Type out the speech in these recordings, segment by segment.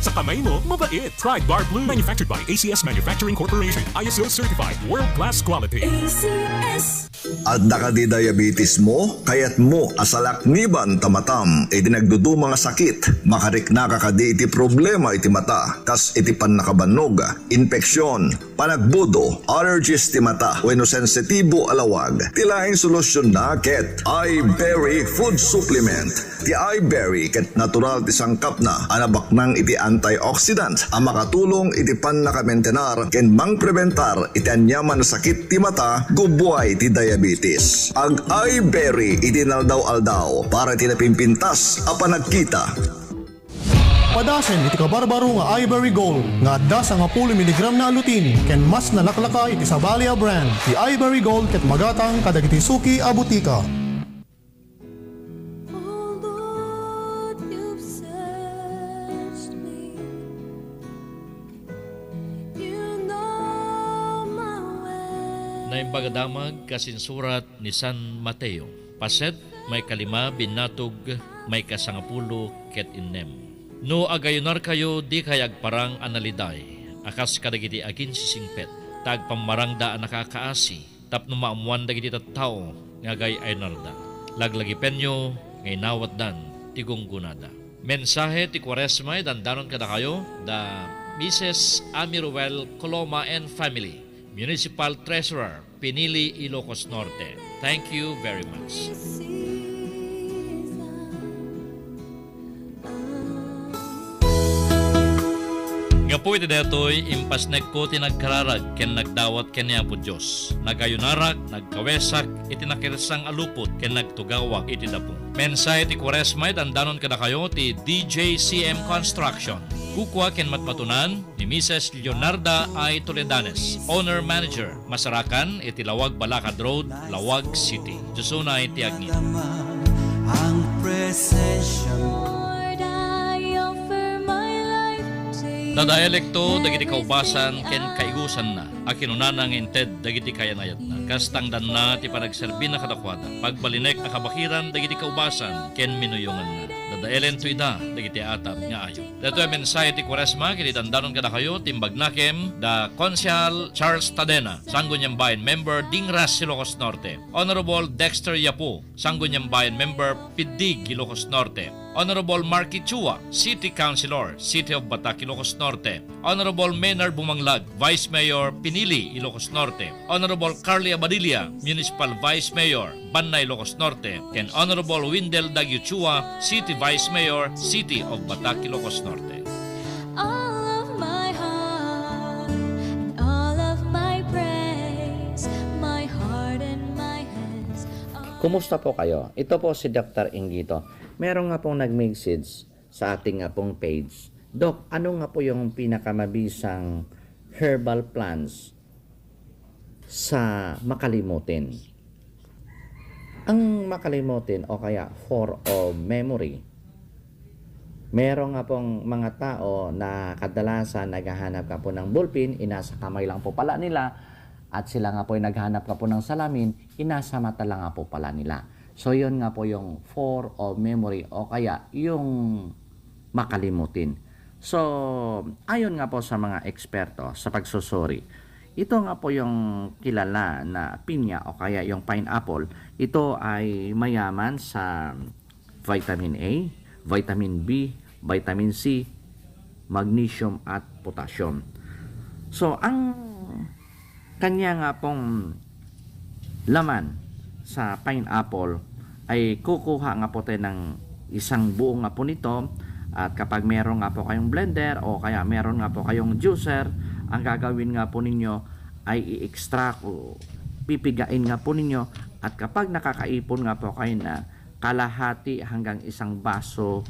Sa kamay mo, mabait. Pride Bar Blue. Manufactured by ACS Manufacturing Corporation. ISO certified. World-class quality. ACS. At nakadi diabetes mo, kayat mo asalak niban tamatam, iti nagdudu mga sakit, makarik na kakadi iti problema iti mata, kas iti pan nakabanog, infeksyon, panagbudo, allergies ti mata, wenno sensitibo alawag, tilaing solusyon na ket iBerry Food Supplement. Ti iBerry ket natural ti sangkap na, anabak nang iti antioxidant, ang makatulong iti pan nakamentenar, ken mang preventar iti anyaman na sakit ti mata, gubuay ti diabetes. Ag iBerry iti naldaw-aldaw para tinapimpintas a panagkita. Padasen iti kabarbaro nga iBerry Gold nga adda sa nga 10 mg na alutin ken mas nalaklaka iti Sabalia brand. Ti iBerry Gold ket magatang kadagiti suki a butika. Naimbagadamag kasinsurat ni San Mateo. Paset, may kalima, binatog, may kasangapulo, ket innem. No agayunar kayo, di kayag parang analiday. Akas kadagiti agin sisingpet. Tag pamarang daan nakakaasi. Tapno maamuan dagiti tattao, ngagay ay narda. Laglagi penyo, ngay nawat dan, tigunggunada. Mensahe ti Quaresma, dandanon kada kayo, da Mrs. Amiruel Coloma and Family. Municipal Treasurer, Pinili, Ilocos Norte. Thank you very much. Nga po iti detoy, impasnek ko tinagkararag ken nagdawat ken niya po Diyos. Nagayunarak, nagkawesak, iti nakirsang alupot ken nagtugawak iti dapo. Mensahe ti Quaresma, dandanon kada kayo ti DJCM Construction. Kukwa ken matmatunan ni Mrs. Leonarda I. Toledanes, Owner Manager, Masarakan, iti Lawag Balakad Road, Lawag City. Diyosuna iti agni. Ang presensya mo. Dadaelekto dagiti kaubasan ken kaigusan na. Akinunanang inted dagiti kayanayat na. Kastangdan na ti panagserbi na kadakwada. Pagbalinek a kabakiran dagiti kaubasan ken minuyungan na. Dadaelen to ida dagiti atap nga ayo. Dito ay mensahe ti Quaresma kini dandanon kada kayo timbag nakem da Consyal Charles Tadena, Sangguniang Bayan Member Dingras, Ilocos Norte. Honorable Dexter Yapo, Sangguniang Bayan Member Pidig, Ilocos Norte. Honorable Marky Chua, City Councilor, City of Batac, Ilocos Norte. Honorable Maynard Bumanglag, Vice Mayor Pinili, Ilocos Norte. Honorable Carly Abadilla, Municipal Vice Mayor, Banay, Ilocos Norte. And Honorable Windel Dagyu Chua, City Vice Mayor, City of Batac, Ilocos Norte. Kumusta po kayo? Ito po si Dr. Ingito. Meron nga pong nag-message sa ating nga pong page. Doc, ano nga po yung pinakamabisang herbal plants sa makalimutin? Ang makalimutin o kaya for of memory, meron nga pong mga tao na kadalasan naghahanap ka po ng ballpen, inasa kamay lang po pala nila. At sila nga po ay naghanap ka po ng salamin, inasa mata lang nga po pala nila. So, yun nga po yung for of memory o kaya yung makalimutin. So, ayon nga po sa mga eksperto sa pagsusuri, ito nga po yung kilala na pinya o kaya yung pineapple. Ito ay mayaman sa vitamin A, vitamin B, vitamin C, magnesium at potassium. So, ang kanya nga pong laman sa pineapple ay kukuha nga po tayo ng isang buo nga po nito, at kapag meron nga po kayong blender o kaya meron nga po kayong juicer, ang gagawin nga po ninyo ay i-extract o pipigain nga po ninyo, at kapag nakakaipon nga po kayo na kalahati hanggang isang baso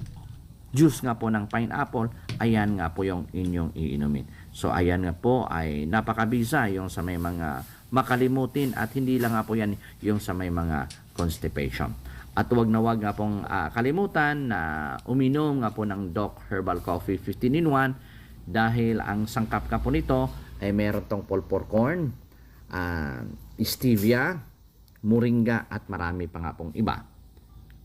juice nga po ng pineapple, ayan nga po yung inyong iinumin. So ayan nga po ay napakabisa yung sa may mga makalimutin, at hindi lang nga po yan yung sa may mga constipation. At wag na wag nga pong kalimutan na uminom nga po ng Doc Herbal Coffee 15 in 1, dahil ang sangkap nga po nito ay meron tong pulporcorn, stevia, moringa at marami pa nga pong iba.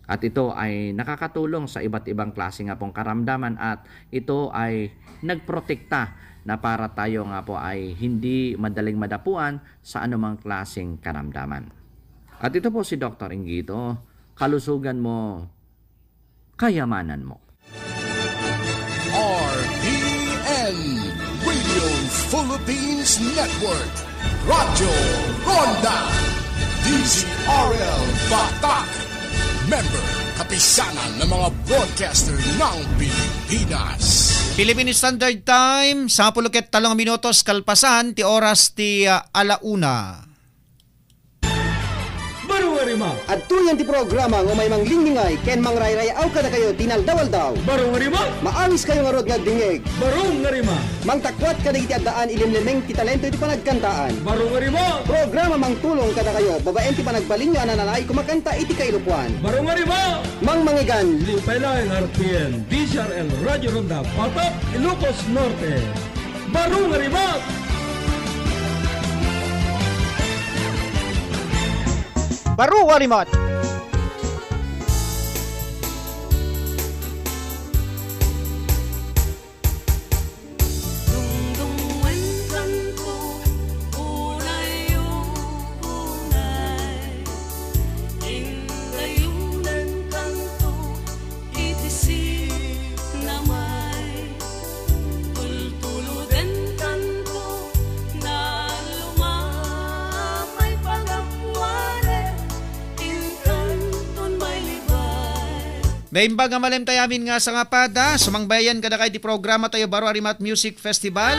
At ito ay nakakatulong sa iba't ibang klase nga pong karamdaman at ito ay nagprotekta na para tayo nga po ay hindi madaling madapuan sa anumang klaseng karamdaman. At ito po si Dr. Inggito, kalusugan mo, kayamanan mo. RPN Radio Philippines Network, Radyo Ronda, DZRL Batak, member kapisanan ng mga broadcaster ng Pilipinas. Philippine Standard Time, 10:03 minutos kalpasan, ti oras ti alauna. At tuyan ti programa ng may manglingmingay, ken mangrayrayaw ka na kayo tinaldawaldaw. Barong nga rima! Maawis kayo nga rod nga dingeg. Barong nga rima! Mangtakwat ka na iti addaan ilimlemeng ti talento iti panagkantaan. Barong nga rima! Programa mangtulong ka na kayo, babaen ti panagbaling nyo ananay kumakanta iti kailupuan. Barong nga rima! Mang mangigan. Limpay lang RPN, DZRL Radio Ronda, Patak, Ilocos Norte. Barong nga rima! Baru Warimot. Maimbag nga malem tayamin nga sa nga pada, sumangbayan kada kay di programa tayo Baro Arimat Music Festival.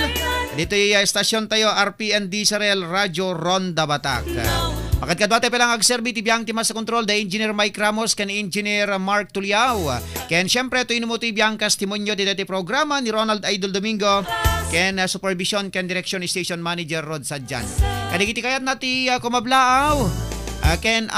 Dito yung estasyon tayo RPN DZRL Radio Ronda Batak. Makadkadwa tayo palang agserbi ti biyang timas sa control da Engineer Mike Ramos kan Engineer Mark Tuliao. Ken syempre ito inumo ti biyang testimonyo dito ti programa ni Ronald Idol Domingo. Ken supervision ken direction station manager Rod Sadjan. Kadigiti kayat nati kumablaaw. Ken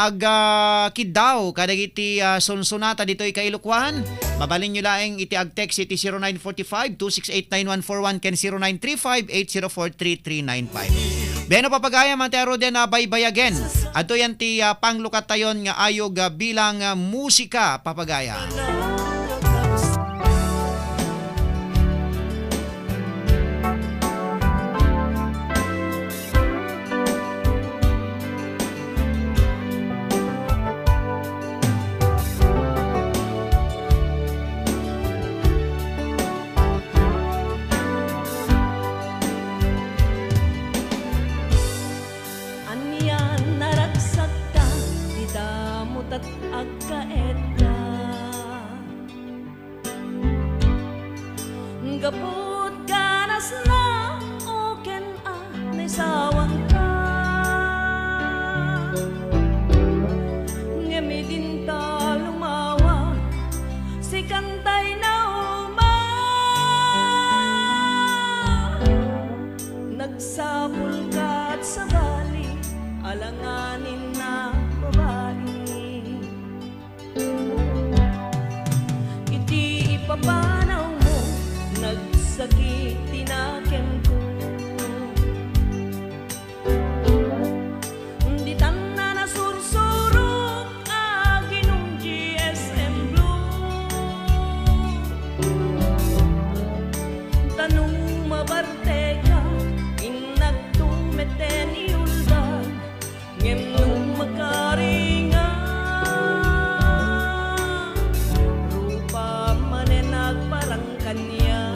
kidaw kadagiti sunsunata dito ikailukuan. Mabalin nyo laeng iti agtext iti 0945-268-9141 ken 0935-804-3395. Beno papagaya man tayo din na baybayagen. Ato yan ti panglukat tayon nga ayog bilang musika papagaya. Gaput ganas na oken na sawang ka ngemidin ta lumawa si kantay na uma nagsapul ka at sa bali alanganin na babae iti ipapanaw nagsakit tinakem ko di tan na nasursurok aginong GSM Blue tanong mabarte ka inagtumeten iuldag ngem nung makaringa rupa manenag parang kanya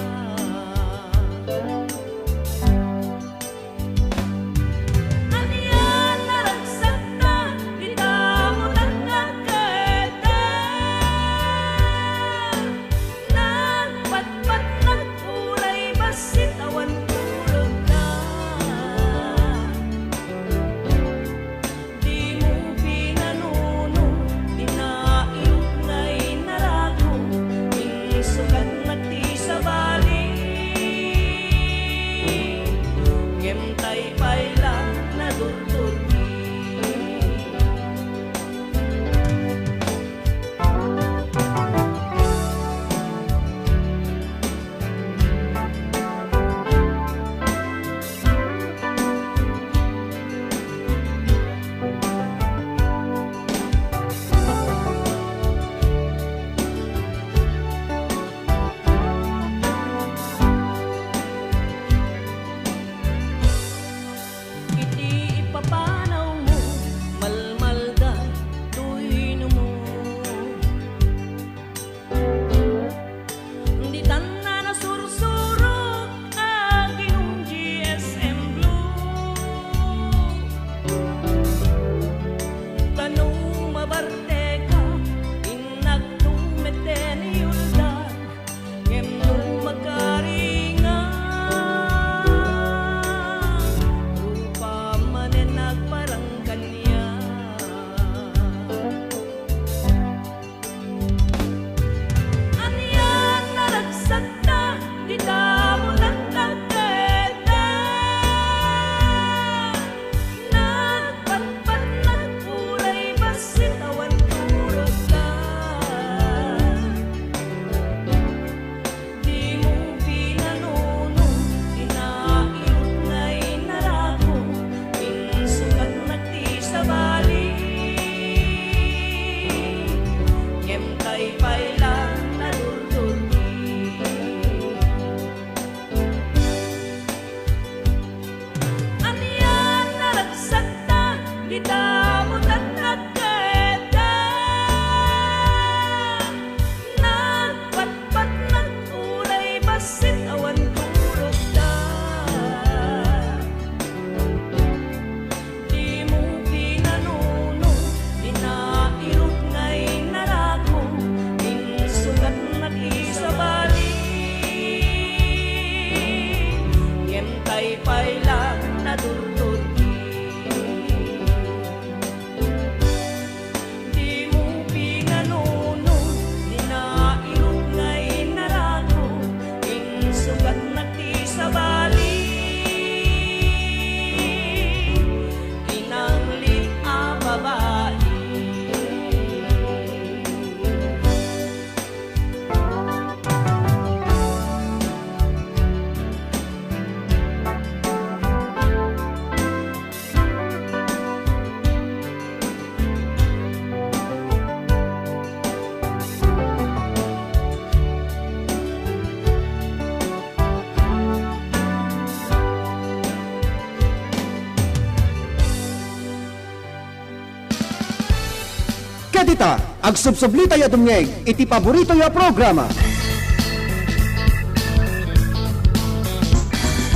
Kadita, ag subsublita ya dumngeg, iti paborito ya programa.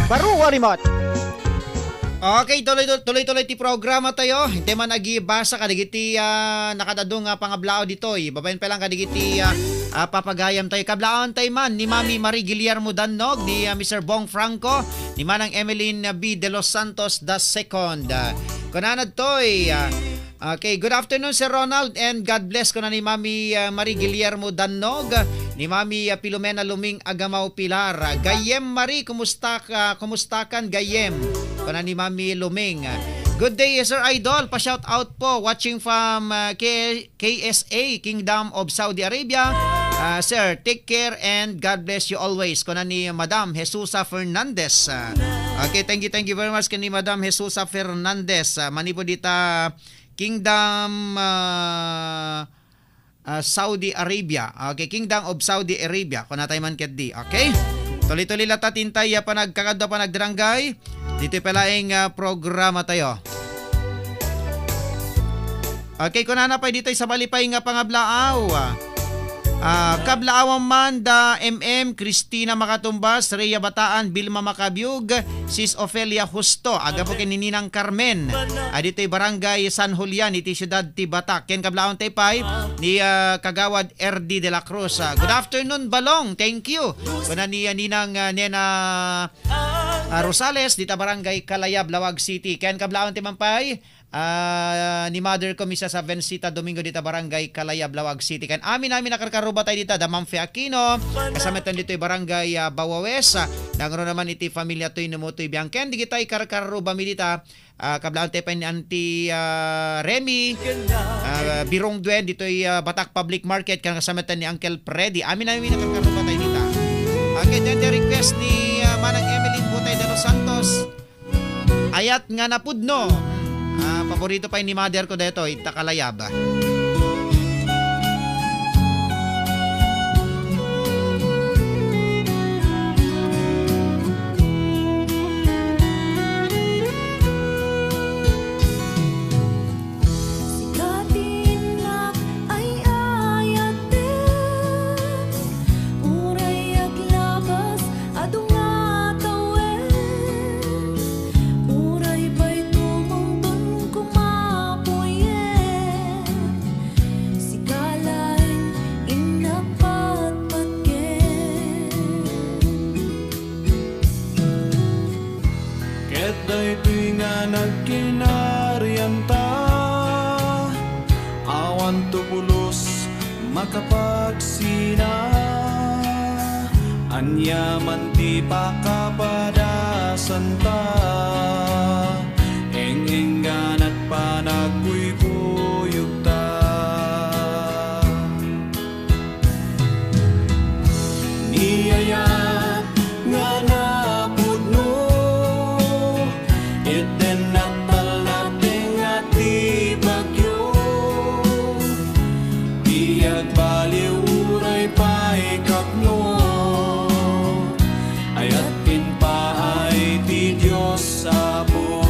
Baro Warimot. Okay, tuloy ti programa tayo. Hindi man nagibasa kadigiti nakadadong pangablao dito. Babayin pa lang kadigiti papagayam tayo. Kablaon tayo man ni Mami Marie Guillermo Dannog, ni Mr. Bong Franco, ni Manang Emeline B. De Los Santos II. Kunanad toy. Okay, good afternoon Sir Ronald and God bless ko na ni Mami Marie Guillermo Dannog, ni Mami Pilomena Luming Agamaw Pilar. Gayem Marie, kumusta kan Gayem? Ko na ni Mami Luming. Good day Sir Idol, pa-shout out po watching from KSA, Kingdom of Saudi Arabia. Sir, take care and God bless you always. Ko na ni Madam Jesusa Fernandez. Okay, thank you very much kani Madam Jesusa Fernandez. Manipo dita Kingdom Saudi Arabia. Okay, Kingdom of Saudi Arabia. Kung natay man ketdi. Okay? Tuloy-tuloy lata tintay pa nagkakadwa pa nagdarangay. Dito palaing programa tayo. Okay, kung nanapay dito sa malipay nga pangablaaw. Kablaawan man da Christina Makatumbas, Rhea Bataan, Bilma Makabyug, Sis Ofelia Justo, aga po kininang Carmen, dito'y Barangay San Julian, iti Siyudad ti Batak. Ken kablaawan taypay ni Kagawad RD de la Cruz. Good afternoon Balong, thank you. Kuna ni ninang Nena Rosales, dita Barangay Kalayab, Lawag City. Ken kablaawan ti Mampay, ni mother ko misa sa Vencita Domingo dita Barangay Kalayab, Lawag City. Kan amin nakarkaruba tayo dita da Ma'am Fe Aquino, kasama tayo dito Barangay Bawawes. Nangro naman iti familia toy numutoy biangken di kita karkaruba mi dita. Kablaan tayo pa ni Auntie Remy Birong Duen dito'y Batak Public Market, kan kasama tayo ni Uncle Freddy. Amin nakarkaruba tayo dita. Okay, then the request ni Manang Emeline Butay de Los Santos, ayat nga napudno. Paborito pa ni mother ko dito, Itakalayab. Makapagsina anyaman ti pakapadasan ta engenggan at panagkuykuyog ta niyayat nga napudno iten at talating at di bagyo baliw uray paikapno ayat pinpaay ti Diyos sa po.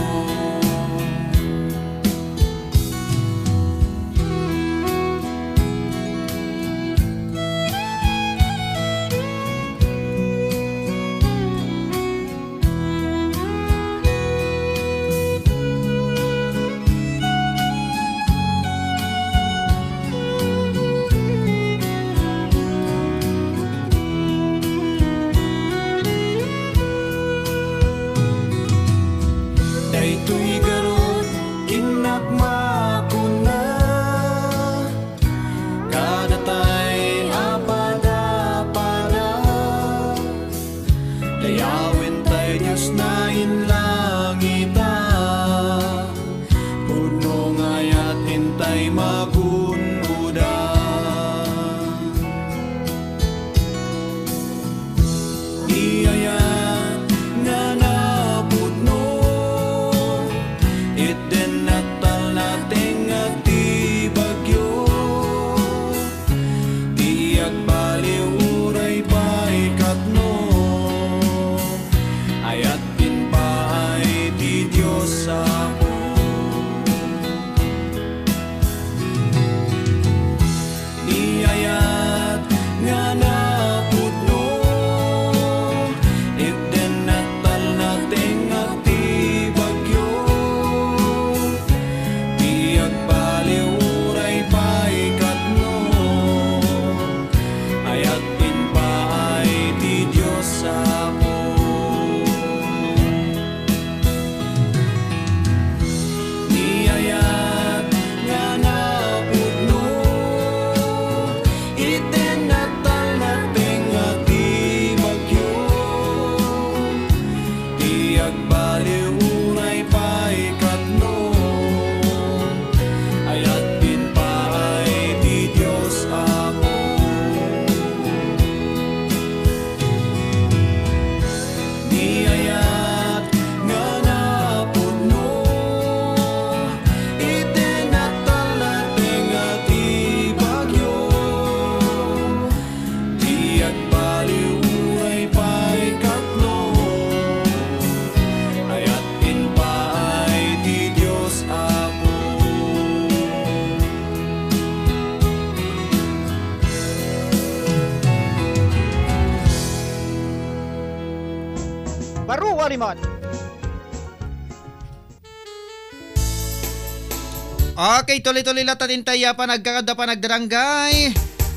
Baru Warimot. Okay, tuloy-tuloy latatin tayo panagkakada panagdaranggay.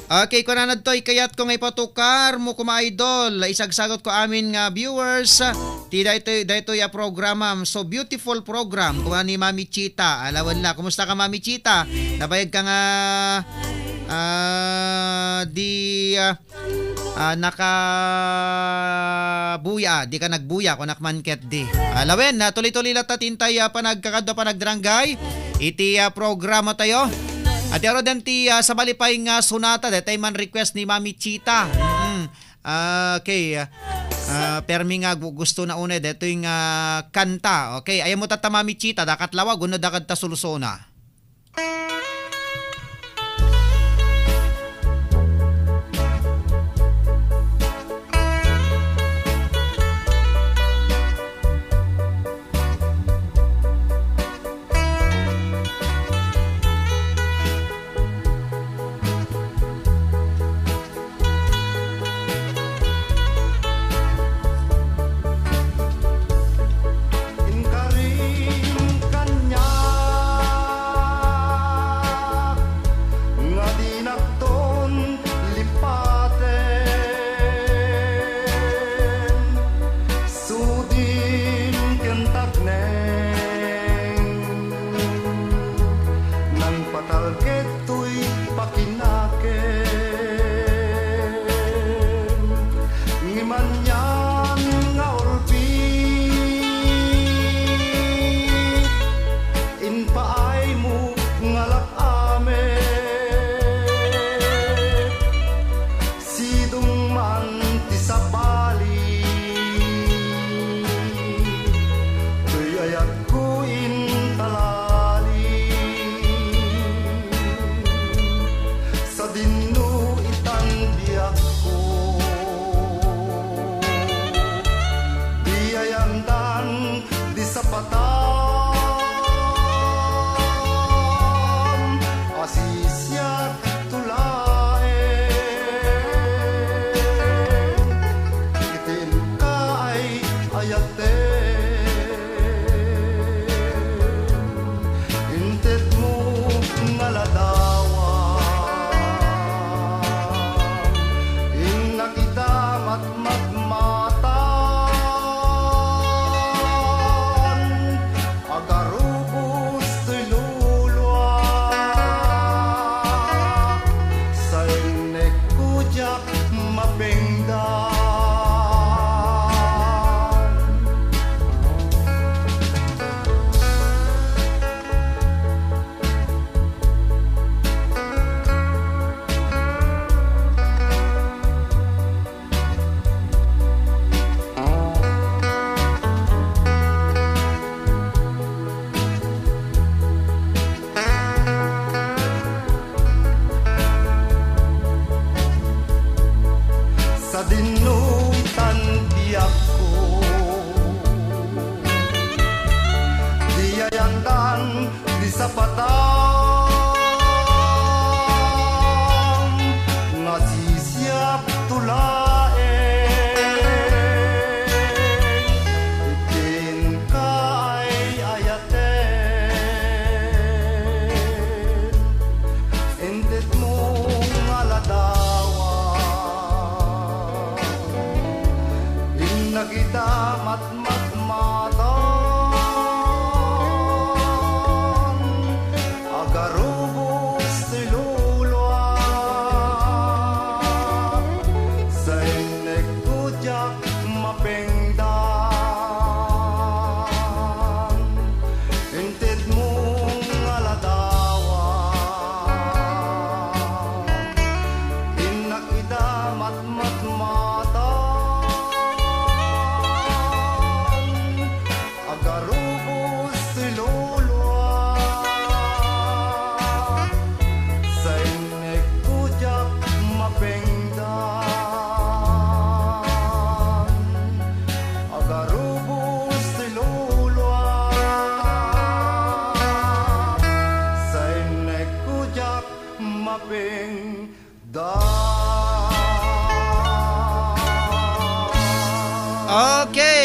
Okay, kung nanad to'y kayat ko ngay patukar mo kuma-idol. Isagsagot ko amin nga viewers. Dito ya programa. So beautiful program. Kung ni Mami Chita. Alawan la. Kumusta ka Mami Chita? Nabayag ka nga nakabuya. Di ka nagbuya kung nakmanket di. Alawen na tuloy-tuloy latatin tayo panagkakada panagdaranggay. Iti programa tayo. At yaro din sa balipay nga sunata, detay man request ni Mami Chita. Okay. Permi nga gusto na una, deto yung kanta. Okay, ayaw mo tata Mami Chita, dakat lawag, uno dakat ta solusona.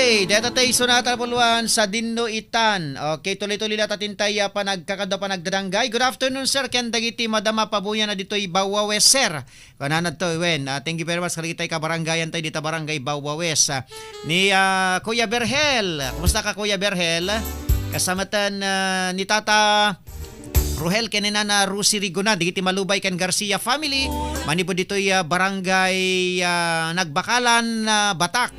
Okay, dito tayo sunata puluan sa Dinno Itan. Okay, tuloy-tuloy na tatintay panagkakada panagdadanggay. Good afternoon, sir. Ken dagiti madama pabuya na dito'y Bawawes, sir. Kananad to, Wen. Thank you very much. Kaligitay ka barangayan tayo dito, barangay Bawawes. Ni Kuya Berhel. Kumusta ka, Kuya Berhel? Kasamatan ni Tata Rohel kenena na Rusi Rigona, digiti Malubay ken Garcia family. Manipod dito'y barangay Nagbakalan, Batak.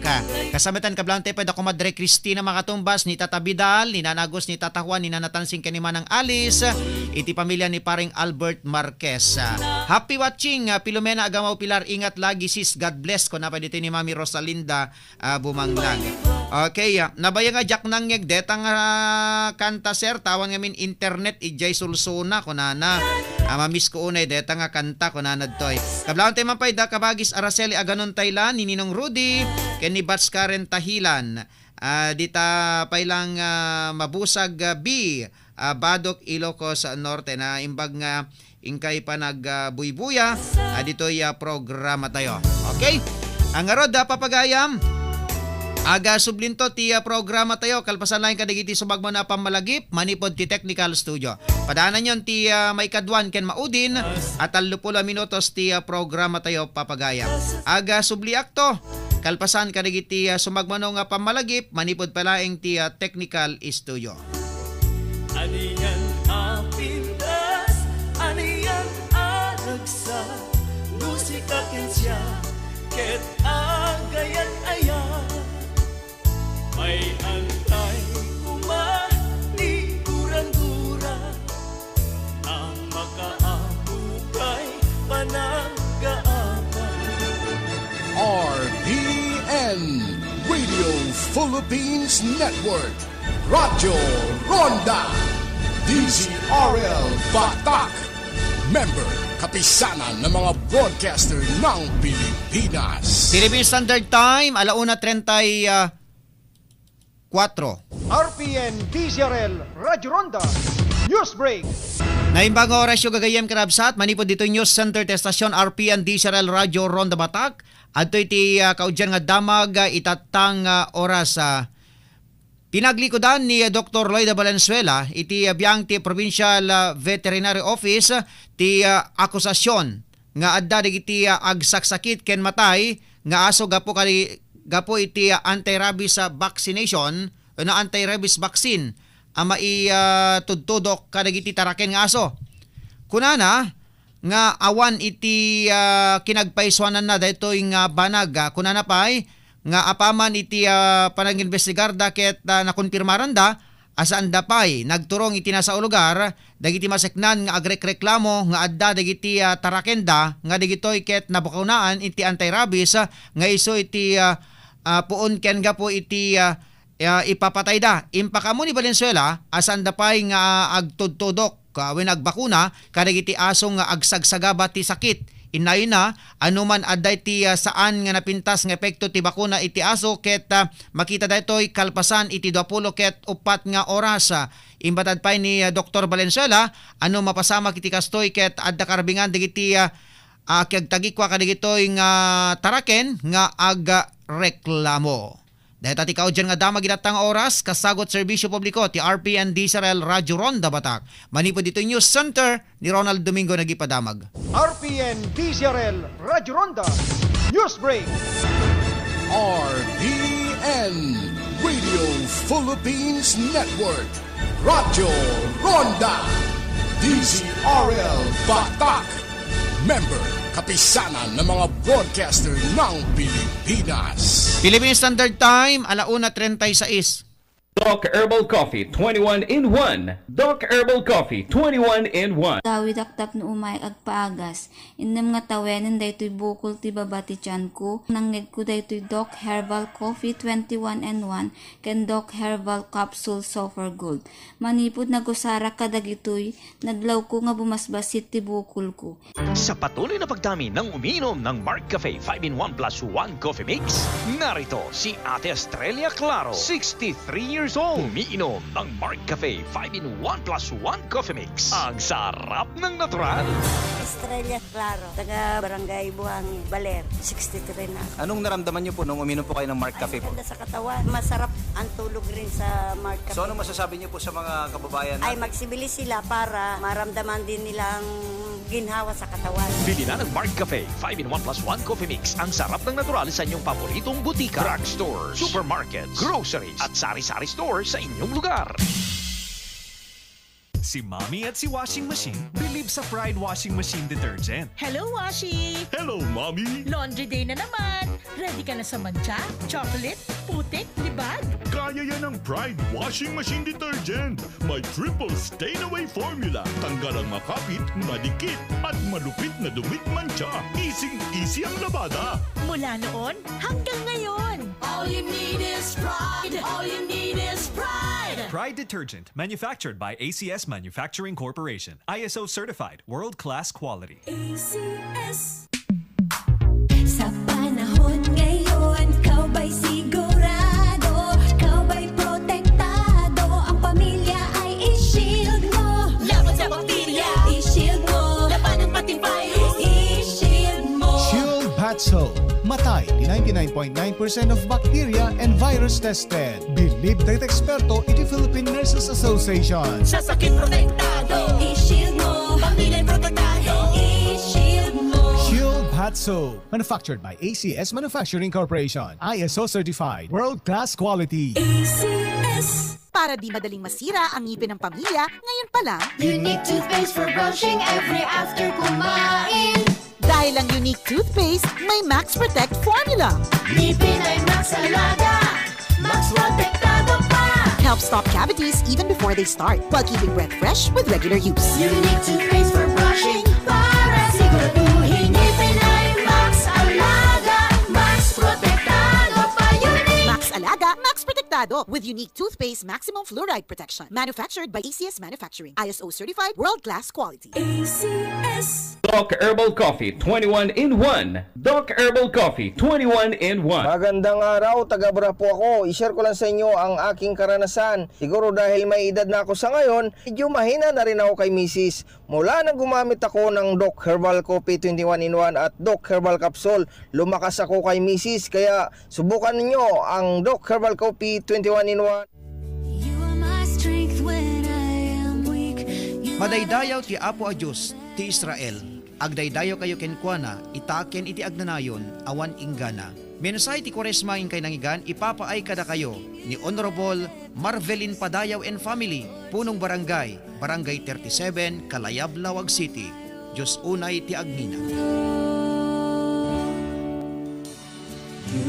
Kasamatan kablante pa dako Madre Cristina Makatumbas, ni Tata Bidal, ni Nanagos, ni Tata Juan, ni Nanatansing ken ni Manang Alice, iti pamilya ni paring Albert Marquez. Happy watching, Pilomena Agamaw Pilar, ingat lagi sis, God bless ko na pa dito ni Mami Rosalinda Bumanglag. Okay, nabaya nga Jack nang detang kanta sir, tawan ngamin internet ijay sulsuna kunana. Mamiss ko unay deta nga kanta kunana toy. Kablaon tay man pay da kabagis Araceli Aganon Taylan, ni Ninong Rudy, ken ni Bats Karen Tahilan. Dita pay lang mabusag B, Badok Ilocos Norte na imbag nga ingkay pa nagbuybuya dito'y programa tayo. Okay? Ang arod papagayam aga sublinto ti programa tayo kalpasan lang kadigiti sumagmo na pamalagip manipod ti technical studio. Padaanan yon ti may kadwan ken maudin at 30 minutos ti programa tayo papagayam. Aga subli akto kalpasan kadigiti sumagmo nga pamalagip manipod palaeng ti technical studio. Aniyan ang pindas, aniyan ang nagsa, musika kensya, ket agayan ayan. May antay kumanigurang-gura ang makaabukay panagkaapan. RPN Radio Philippines Network, Radyo Ronda, DZRL Batak, member kapisanan ng mga broadcaster ng Pilipinas. Philippine Standard Time, 1:34. RPN DZRL Radyo Ronda News Break. Naimbang oras yung gagayem karabsat, manipod dito News Center te Stasyon RPN DZRL Radyo Ronda Batak. Adto iti kaudyan nga damag itatang oras pinaglikodan ni Dr. Lloyd Valenzuela iti biyang ti Provincial Veterinary Office ti akusasyon nga adda digiti agsaksakit ken matay nga aso gapo iti anti-rabies vaccination o na anti-rabies vaccine ang maitudtudok kadagiti taraken nga aso. Kunana nga awan iti kinagpaiswanan na daytoy nga banag kunana pay nga apaman iti panag-investigar da ket nakonpirmaran da asaan da pay nagturong iti nasa lugar dagiti maseknan nga agreklamo nga adda dagiti tarakenda nga dagitoy ket nabukawnaan iti anti-rabies nga iso iti puon ken gapo iti ipapatay da. Impakamo ni Valenzuela asan da pay nga agtudtudok when agbakuna kadagiti aso nga agsagsagaba ti sakit. Inay na anuman adday ti saan nga napintas nga epekto ti bakuna iti aso ket makita daytoy kalpasan iti 20 ket 4 nga oras. Imbatad pay ni Dr. Valenzuela ano mapasama kiti kastoy ket adda karbingan digiti kagtagikwa kadigitoy nga taraken nga agreklamo. Dahil tati kaudyan nga dama ginatang oras, kasagot serbisyo publiko ti RPN DZRL Radyo Ronda Batak. Manipod dito News Center ni Ronald Domingo nagipadamag. RPN DZRL Radyo Ronda News Break. RPN Radio Philippines Network, Radyo Ronda, DZRL Batak, member kapisanan ng mga broadcaster ng Pilipinas. Philippine Standard Time, 1:36. Doc Herbal Coffee 21 in 1. Doc Herbal Coffee 21 in 1. Dawid aktak no umay agpaagas. Innem nga tawenin daytoy bukol ti baba ti tiyan ko. Nangged ko daytoy Doc Herbal Coffee 21 in 1 ken Doc Herbal Capsule Sulfur Gold. Manipod nagusara kadagitoy naglaw ko nga bumasbasit ti bukol ko. Sa patuloy na pagdami ng umiinom ng Mark Cafe 5-in-1 plus 1 Coffee Mix, narito si Ate Estrella Claro, 63 years years old. Umiinom ng Mark Cafe 5-in-1 plus 1 coffee mix. Ang sarap ng natural. Estrella Claro, taga Barangay Buhangin, Baler, 63 na. Anong naramdaman niyo po nung uminom po kayo ng Mark Cafe po? Ganda sa katawan. Masarap ang tulog rin sa Mark Cafe. So ano masasabi niyo po sa mga kababayan natin? Ay magsibilis sila para maramdaman din nilang ginhawa sa katawan. Bili na ng Mark Cafe 5-in-1 plus 1 coffee mix. Ang sarap ng natural sa inyong paboritong butika, drugstores, supermarkets, groceries at sari-sari stores sa inyong lugar. Si Mommy at si Washing Machine believe sa Pride Washing Machine Detergent. Hello, Washi! Hello, Mommy! Laundry day na naman! Ready ka na sa mantsa, chocolate, putik, libag? Kaya yan ang Pride Washing Machine Detergent. May triple stain-away formula. Tanggal ang makapit, madikit, at malupit na dumit mancha. Easy ang labada. Mula noon hanggang ngayon. All you need is pride. All you need is pride. Pride Detergent, manufactured by ACS Manufacturing Corporation. ISO certified, world-class quality. ACS. Sa panahon ngayon, kau ba'y sigurado? Kau ba'y protektado? Ang pamilya ay i-shield mo. Laban sa bakterya, i-shield mo. Laban ng pating virus, i-shield mo. Shield Batso. Matay 99.9% of bacteria and virus tested. Believed that eksperto iti Philippine Nurses Association. Sa sakit protektado, i-shield mo. Pamilya protektado, i-shield mo. Shield Batso. Manufactured by ACS Manufacturing Corporation. ISO certified. World-class quality. ACS. Para di madaling masira ang ngipin ng pamilya, ngayon pa lang, Unique toothpaste for brushing every after kumain. Dahil ang Unique toothpaste, may Max Protect formula. Ngipin ay Max Alaga, Max Protektado pa. Helps stop cavities even before they start, while keeping breath fresh with regular use. Unique toothpaste for brushing, para siguraduhin ngipin ay Max Alaga, Max Protektado pa. Unique Max Alaga, Max Protektado with Unique toothpaste maximum fluoride protection. Manufactured by ACS Manufacturing. ISO certified, world-class quality. ACS. Doc Herbal Coffee 21-in-1. Doc Herbal Coffee 21-in-1. Magandang araw, taga-Bra po ako. I-share ko lang sa inyo ang aking karanasan. Siguro dahil may edad na ako sa ngayon, medyo mahina na rin ako kay Mrs. Mula nang gumamit ako ng Doc Herbal Coffee 21-in-1 at Doc Herbal Capsule, lumakas ako kay Mrs. Kaya subukan ninyo ang Doc Herbal Coffee 21-in-1. Madaydayaw ti Apo a Diyos ti Israel. Agdaydayo kayo kenkwana, itaken iti agnanayon, awan inggana. Mensahe ti Kwaresma kay nangigan, ipapaay kada kayo ni Honorable Marvelin Padayaw and Family, Punong Barangay, Barangay 37, Kalayab, Lawag City. Diyos unay ti agnina.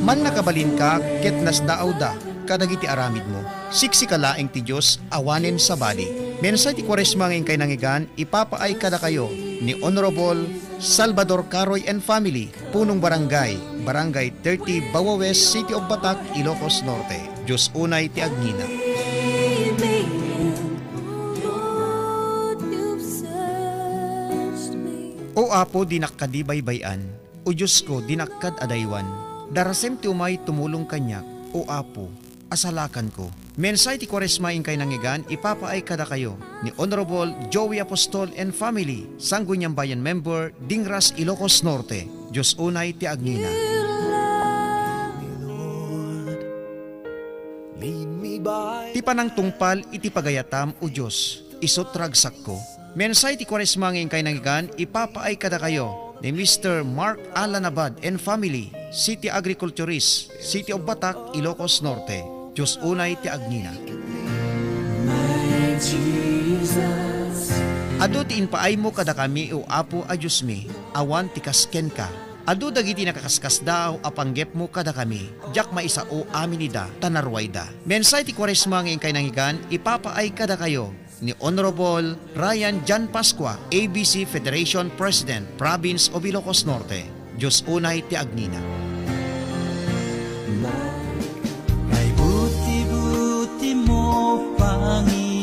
Man nakabalin ka, ket nasdaaw da, kadagiti aramid mo. Siksi kalaeng ti Diyos, awanen sa bali. Mensahe ti Kwaresma kay nangigan, ipapaay kada kayo ni Honorable Salvador Caroy and Family, Punong Barangay, Barangay 30, Bawa West, City of Batac, Ilocos Norte. Diyos unay ti agnina. O Apo, dinakkadibaybayan, o Diyos ko, dinakkad adaywan. Darasem ti umay tumulong kanyak, o Apo, asalakan ko. Mensahe ti Kwaresma kay nangigan, ipapaay kada kayo ni Honorable Joey Apostol and Family, Sangguniang Bayan Member, Dingras, Ilocos Norte. Diyos unay ti agnina. Ti panang tungpal iti pagayatam o Diyos, isot ragsak ko. Mensahe ti Kwaresma kay nangigan, ipapaay kada kayo ni Mr. Mark Alanabad and Family, City Agriculturist, City of Batac, Ilocos Norte. Diyos unay ti agnina. Adu ti inpaay mo kada kami o Apo a Diyos mi, awan ti kasken ka. Adu dagiti nakakaskas daw apanggep mo kada kami, jak maisa o aminida tanarwayda. Mensahe ti Kwaresma kay nangigan, ipapaay kada kayo ni Honorable Ryan Jan Pasqua, ABC Federation President, Province of Ilocos Norte. Diyos unay ti agnina.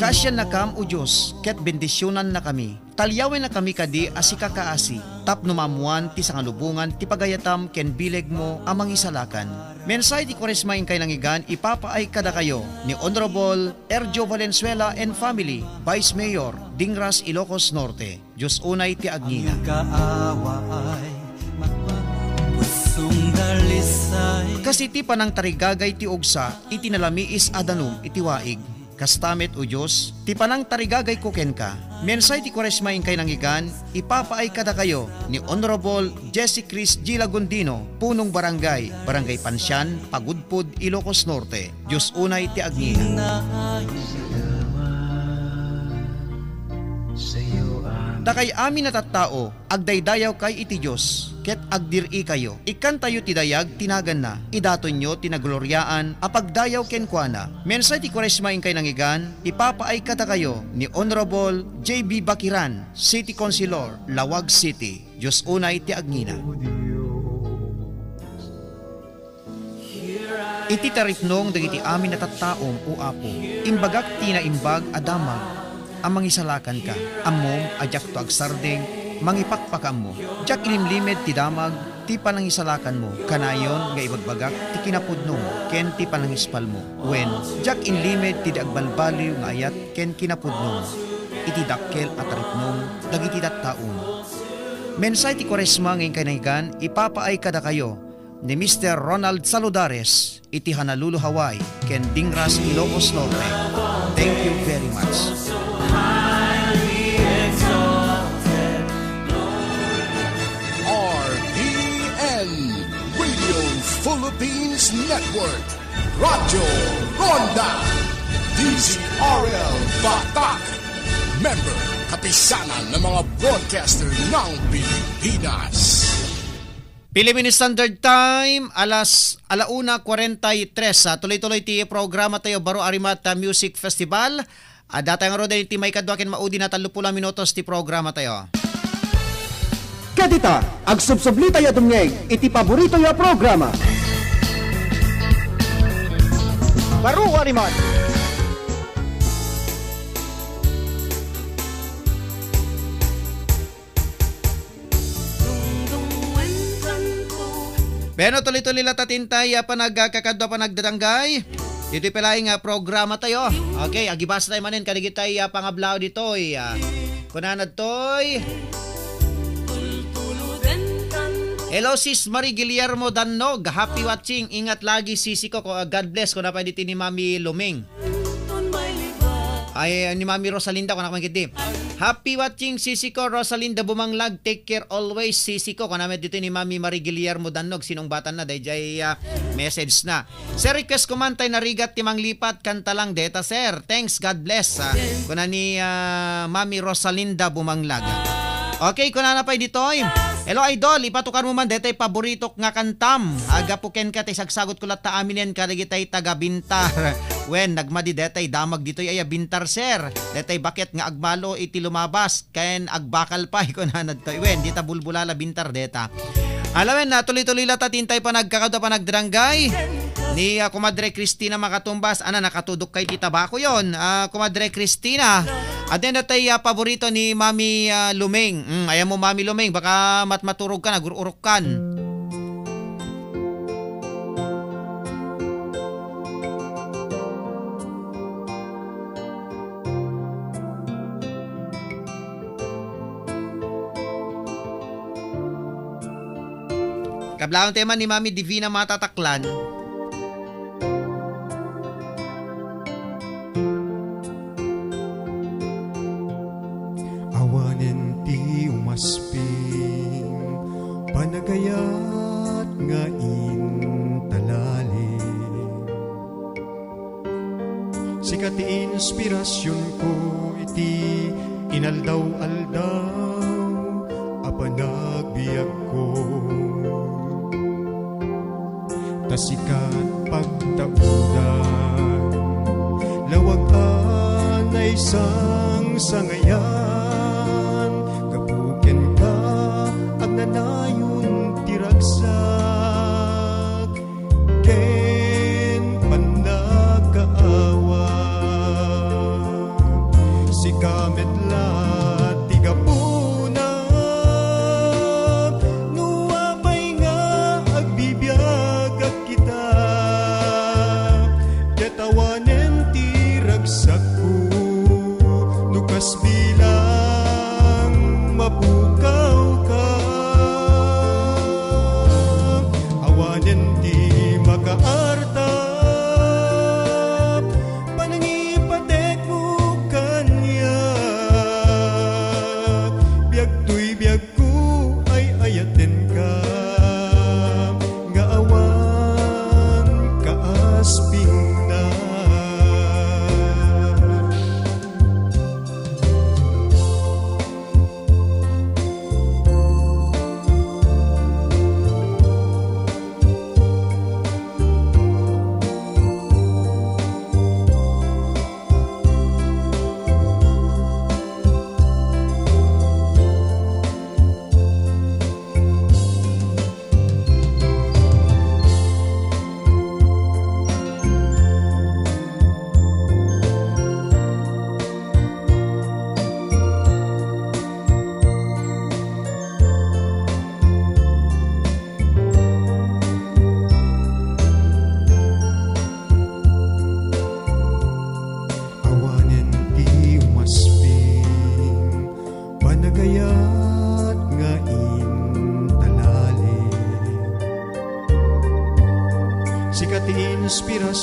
Kasyan na kam o Diyos, ket bendisyonan na kami. Talyawin na kami kadi asika kaasi. Tapno mamuan ti sangalubungan ti pagayatam ken bileg mo amang isalakan. Mensay ti Kwaresma kay nangigan ipapaay kada kayo ni Honorable Erjo Valenzuela and family, Vice Mayor, Dingras, Ilocos Norte. Diyos unay ti Agnina. Kasi ti panang tarigagay ti ugsa, iti nalamiis adanum iti waig. Kastamet o Diyos, ti panang tarigagay ko ken ka. Mensay ti Kwaresma kay nangigan, ipapaay kada kayo ni Honorable Jesse Chris G. Lagundino, punong barangay, Barangay Pansyan, Pagudpud, Ilocos Norte. Diyos unay ti Agnina. Takay amin na tattao, agdaydayaw kay iti Diyos, ket agdiri kayo. Ikan tayo tidayag, tinagan na. Idaton nyo, tinagloryaan, apagdayaw ken kuana. Mensay ti Kwaresma kay nangigan, ipapaay kata kayo ni Honorable J.B. Bakiran, City Councilor, Lawag City. Diyos unay ti Agnina. Iti taripnong dagiti amin na tattaom o apo, imbagak tinaimbag adamag, ang mangisalakan ka, amom adyak to agsardeng, mangipakpakam mo. Jak ilimlimed ti damag, ti panangisalakan mo, kanayon nga ibagbagak, ti kinapudno mo, ken ti panangispal mo. Wen, jak inlimed ti agbalbaliw nga ayat, ken kinapudno mo. Iti dakkel at ripnong, dagiti tattaom. Mensay ti Kwaresma ngayon kanaygan, ipapaay kada kayo, ni Mr. Ronald Saludares, iti Honolulu, Hawaii, ken Dingras, Ilocos Norte. Thank you very much. RPN Radio Philippines Network, Radyo Ronda, DZRL Batak, member kapisanan ng mga broadcaster ng Pilipinas. Philippine Standard Time, alas 1:43. Tuloy-tuloy ti programa tayo Baro Arimat Music Festival. Data nga ro dahil ti may kadwakin maudi na 30 minutos ti programa tayo. Kadita, agsubsubli tayo tumngeg, iti paborito ya programa. Baro Arimat. Pero tuloy-tuloy latatintay panagkakadwa panagdatanggay. Dito palaing programa tayo. Okay, agibas tayo manin kadigitay pangablaw ditoy. Kunanad toy. Hello sis Marie Guillermo Dannog. Happy watching. Ingat lagi sisi ko. God bless ko na pa dito ni Mami Luming. Ay ni Mami Rosalinda ko na kumangkiti. Happy watching sisi ko Rosalinda Bumanglag. Take care always sisi ko. Kanamet dito ni Mami Marie Guillermo Dannog. Sinong bata na dahil message na. Sir request kumantay na rigat timang lipat kanta lang deta sir. Thanks, God bless. Kuna ni Mami Rosalinda Bumanglag. Okay, kuna na pa dito. Hello idol, ipatukar mo man detay paborito nga kantam. Agapuken ka tay sagsagot kulat ta amin yan kadagitay taga Bintar. Wen nagmadi detay damag ditoy ay Bintar sir. Detay bakit nga agbalo iti lumabas ken agbakal pa ikunanad to. Wen dita bulbulala Bintar deta. Alawen na tuloy-tuloy lata tintay pa nagkakadwa pa nagdrangay. Ni Kumadre Cristina Makatumbas, nakatudok kay tita Bako yon. Kumadre Cristina. At then natay paborito ni Mami Lumeng. Ayan mo Mami Lumeng, baka matmaturog ka, nagururok kan. Kablaong tema ni Mami Divina Matataklan. Awanen ti umasping panagayat nga intalalim. Sikat ti inspirasyon ko iti inaldaw-aldaw apanagbiag ko. Tasikat pagtaudan lawagan ay isang sangayan. Kapuken ka ang nanayon tiragsak ken panagkaawan.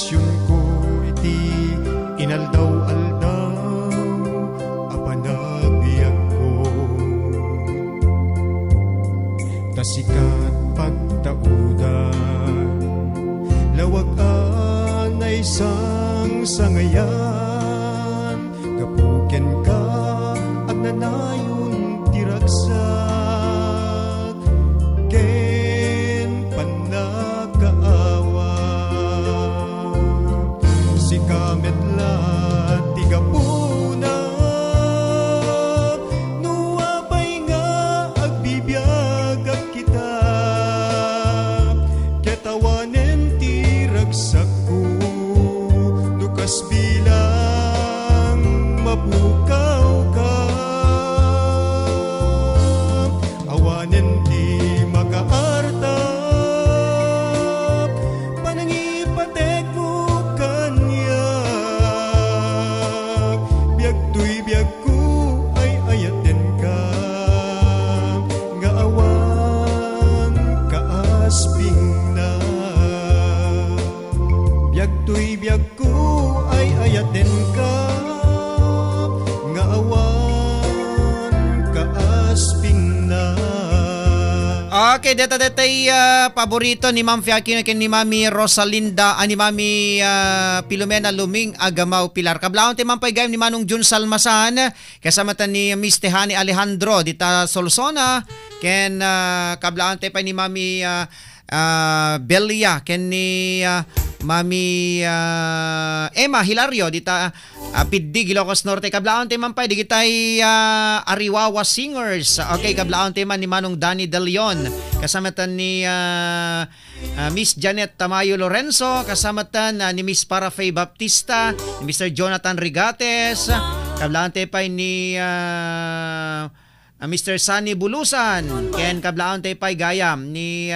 inspirasyon ko iti inaldaw-aldaw apanagbiag ko tasikat pagtaudan lawag anay sang sangayan gapuken ka at nanayon tiragsak ken panakaawa si kamet la tigapuna nuwapay nga agbibiyag at kita ketawanen tiragsak ko nukas bilang mapukaw ka awanen di makaartap panangipatek mo kanya biag tuy biag ko ay ayaten ka nga awan kaasping na biag tuy biag ko ay ayaten ka nga awan kaasping na. Okay, dito paborito ni Ma'am Fiaquino ken ni Mami Rosalinda, ni Mami Pilomena Luming Agamaw Pilar. Kablaon ti Ma'am Paygayam ni Manong Jun Salmasan, kasama ta ni Miss Tehani Alejandro dita Solsona, ken kablaon ti pa ni Mami Belia ken ni Mami Emma Hilario dita Piddig Ilocos Norte. Kablaon ti man pa digitay Ariwawa Singers. Okay, kablaon ti man ni Manong Danny De Leon, kasama tan ni Miss Janet Tamayo Lorenzo, kasama tan ni Miss Parafay Baptista, ni Mr. Jonathan Rigates. Kablaon ti pa ni Mr. Sunny Bulusan, ken kablaon ti pa gayam ni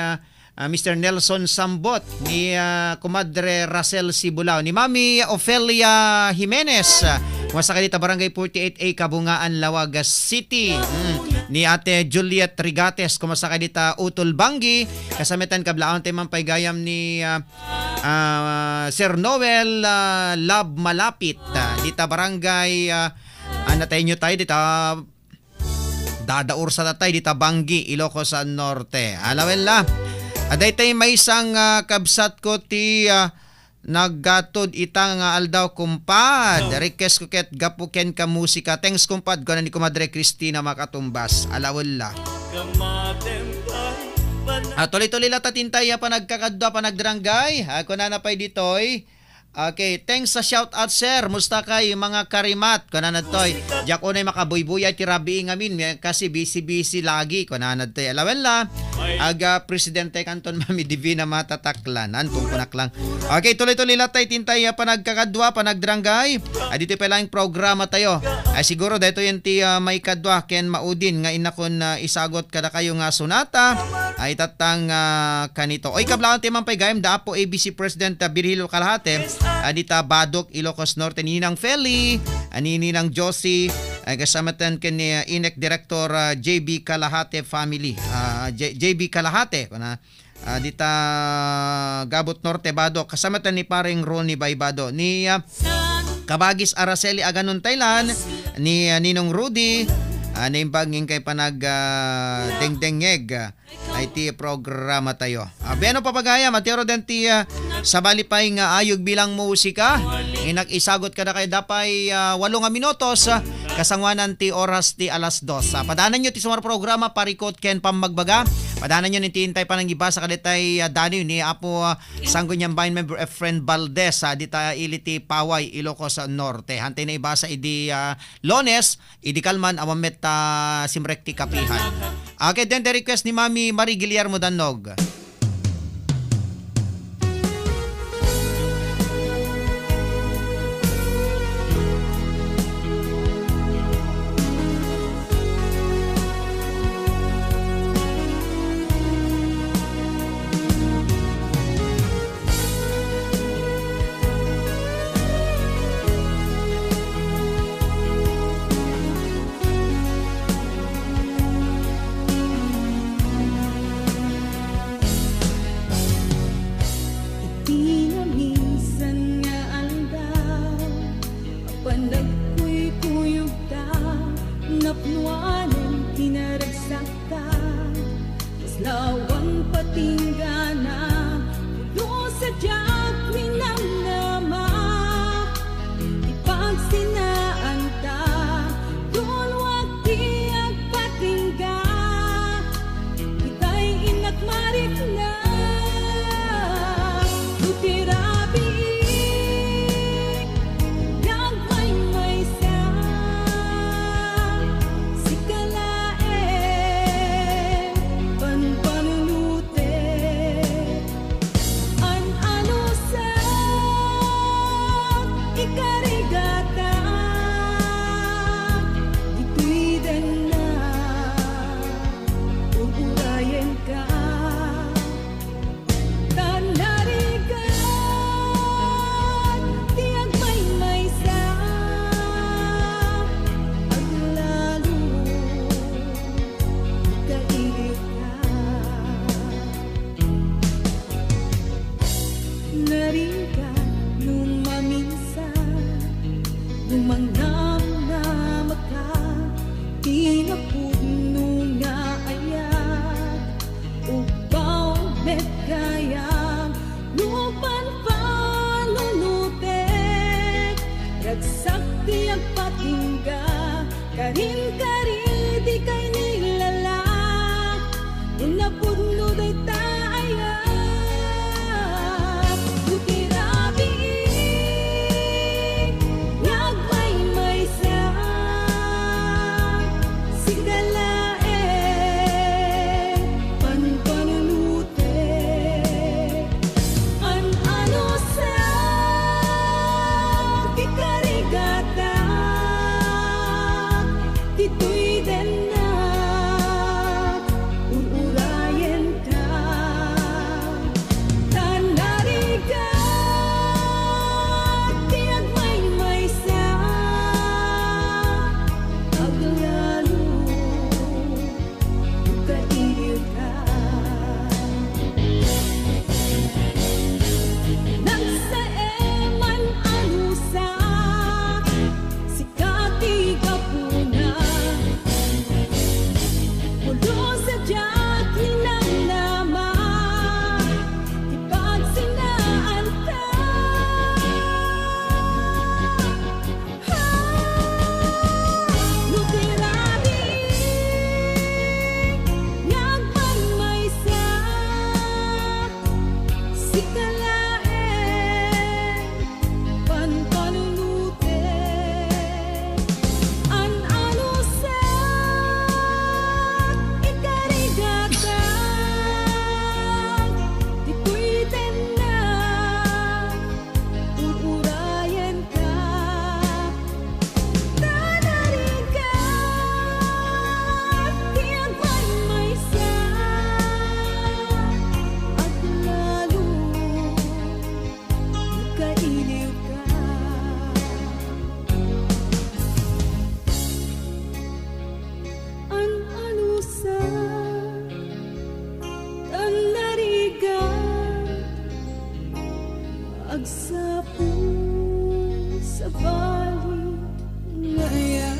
Mr. Nelson Sambot, ni Kumadre Russell Sibulao, ni Mami Ofelia Jimenez, sa kanita Barangay 48A, Kabungaan, Lawagas City. Ni Ate Juliet Rigates, kumasa kanita Utol Bangi, kasamitan kablaon tayo paygayam ni Sir Noel Lab Malapit, dita Barangay, anatay nyo tayo, dita Dadaur sa tatay, dita Bangi, Ilocos Norte. Alawel la. Aday tayo may isang kabsat ko ti naggatod itang aldaw kumpad. Request ko ket gapuken ka musika. Thanks kumpad ko na ni Kumadre Cristina Makatumbas. Alawala. Tuloy-tuloy lang tatintay pa nagkakadwa pa nagdrangay. Ako na napay ditoy. Okay, thanks sa shout out sir. Musta kay mga karimat? Kunanan toy. Diyak unay makabuybuya ti rabi ngamin kasi busy lagi. Kunanan toy. Alawen la. Aga presidente kanton Mami Divina Matataklanan kung kunak lang. Okay, tuloy-tuloy latay tintay pa nagkakadwa pa nagdranggay. Dito pa lang programa tayo. Siguro dito yung ti may kadwa ken maudin nga inakon isagot kada kayo nga sunata. Ay tatang kanito. Oy kablaon ti man pay gayem da po ABC President Virgilio Calahate. Adita Badok Ilocos Norte, Ninang Feli, Ninang Josie, kasama tan ken Inek Director JB Calahate family. JB Calahate dita Gabot Norte Badok, kasama tan ni paring Ronnie Baybado, ni Kabagis Araceli Aganon Thailand, ni Ninong Rudy, naimbagin kay panag dengdengeg IT programa tayo. Beno papagaya Matero denti sa balipay nga ayog bilang musika. Inag-isagot ka na kayo dapay 8 minutos kasangwanan ti oras ti alas 2. Padanan nyo ti sumar programa parikot ken pamagbaga. Padanan nyo nintintay pa ng iba sa kadetay Dani ni Apo Sangguniang Bayan Member Efren Valdez dita iliti Paway Ilocos Norte. Hantay na ibasa idi Lones idi Kalman awamet simrekti kapihan. Okay, then the request ni Mami Marie Guillermo Danog. Sumangnam na maka Pinapudno nga ayat Ubaw met gayam Lupan panunutek Ragsakti ang patingga Karin-karin di kay nilala Unapudno day taayat Lutirabi Ngagmay-may sa Sigalae Panpanunute An-ano sa Kikarigata Dito'y den na Ururayan ka Tanariga Tiagmay-may sa Aglalo Kailiw ka Nang sa eman anusa Sikati ka puna Pulo sa diyak ninamnama Ipagsinaan ka Lutirari Ngagmay-may sa Sikalae Panpanunute An-ano sa Ikarigata Dito'y na Ururayan ka Tanariga Tiagmay-may sa Aglalo Kailiw ka An-ano sa Tanariga Agsapo sa balik ngayon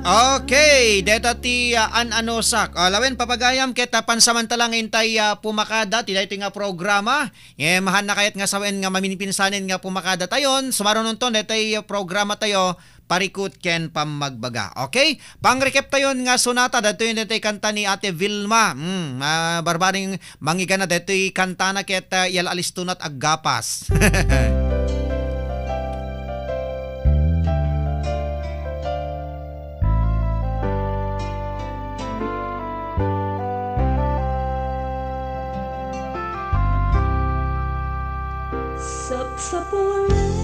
Okay, deta ti an-anosak. Lawen papagayam kita pansamantalang intay pumakada ti daytoy nga programa. Mahan na kayat nga sawen nga maminipinsanen nga pumakada tayon. Sumaron nunton daytoy programa tayo parikut ken pamagbaga. Okay? Pang-recap tayon nga sonata daytoy daytoy kanta ni Ate Vilma. Barbaring mangiga na daytoy kanta na ket yal alistunat aggapas. Sapsapulay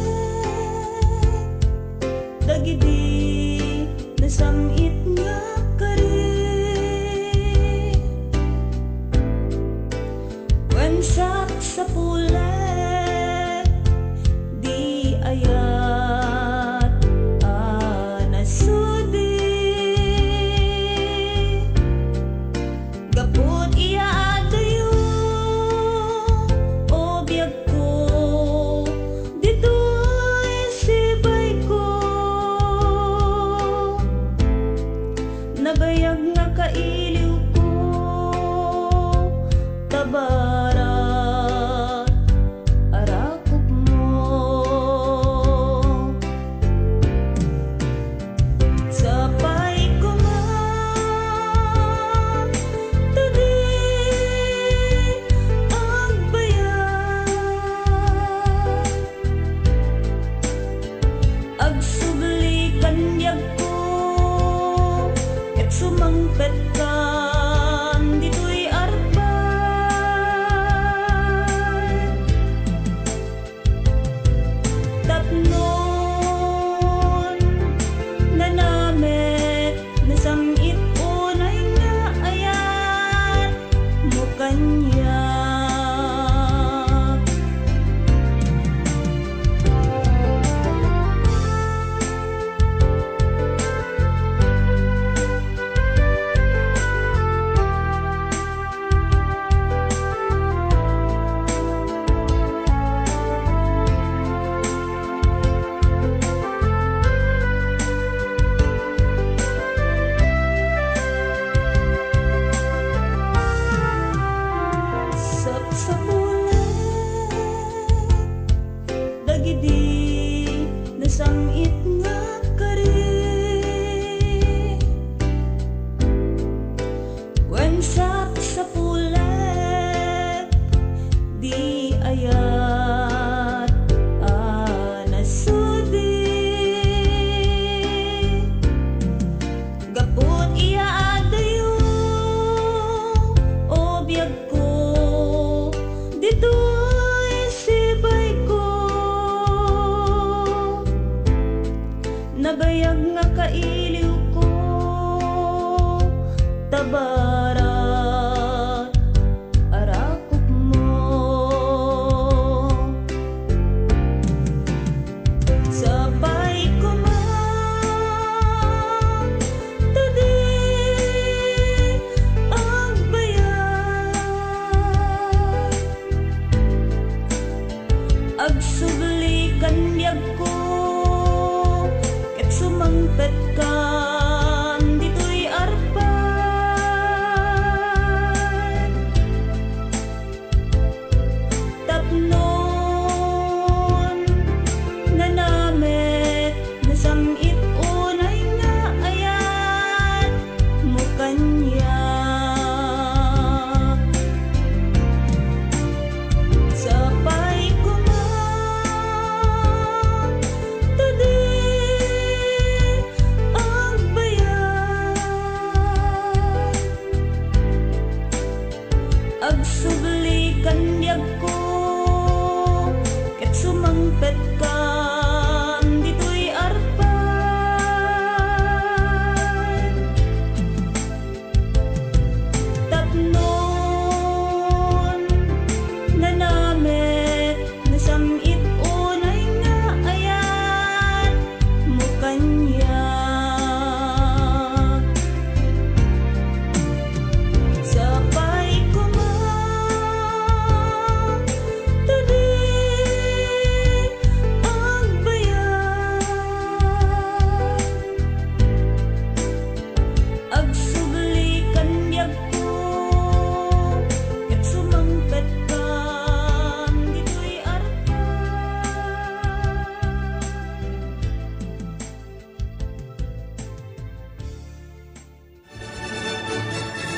Dagidi Nasamit nga kari Wen sapsapulay Di ayat Anasudi Gapot iya adayo O biyag ko Dito'y sibay ko Nabayag nga kailiw ko Tabarat Arakop mo Sapay ko man Tadi Ang bayan Agsubli kanyag ko Ket sumangpet kan Dito'y arbay Tapnon Nanamet Nasamit unay nga ayat Mukanya kailiw ko, tabarat arakop mo. Sabay ko man tadi ang bayan, agsubli kanyag ko ket sumangpet kan ditoy arpan. Tapnon nanamet nasamit unay nga ayan mo kanya. Sabay ko man tadi ang bayan, agsubli kanyag ko ket sumangpet kan ditoy arpan. Tapnon nanamet nasamit unay nga ayan mo kanya. Sabay ko man tadi ang bayan, agsubli kanyag ko ket sumangpet kan ditoy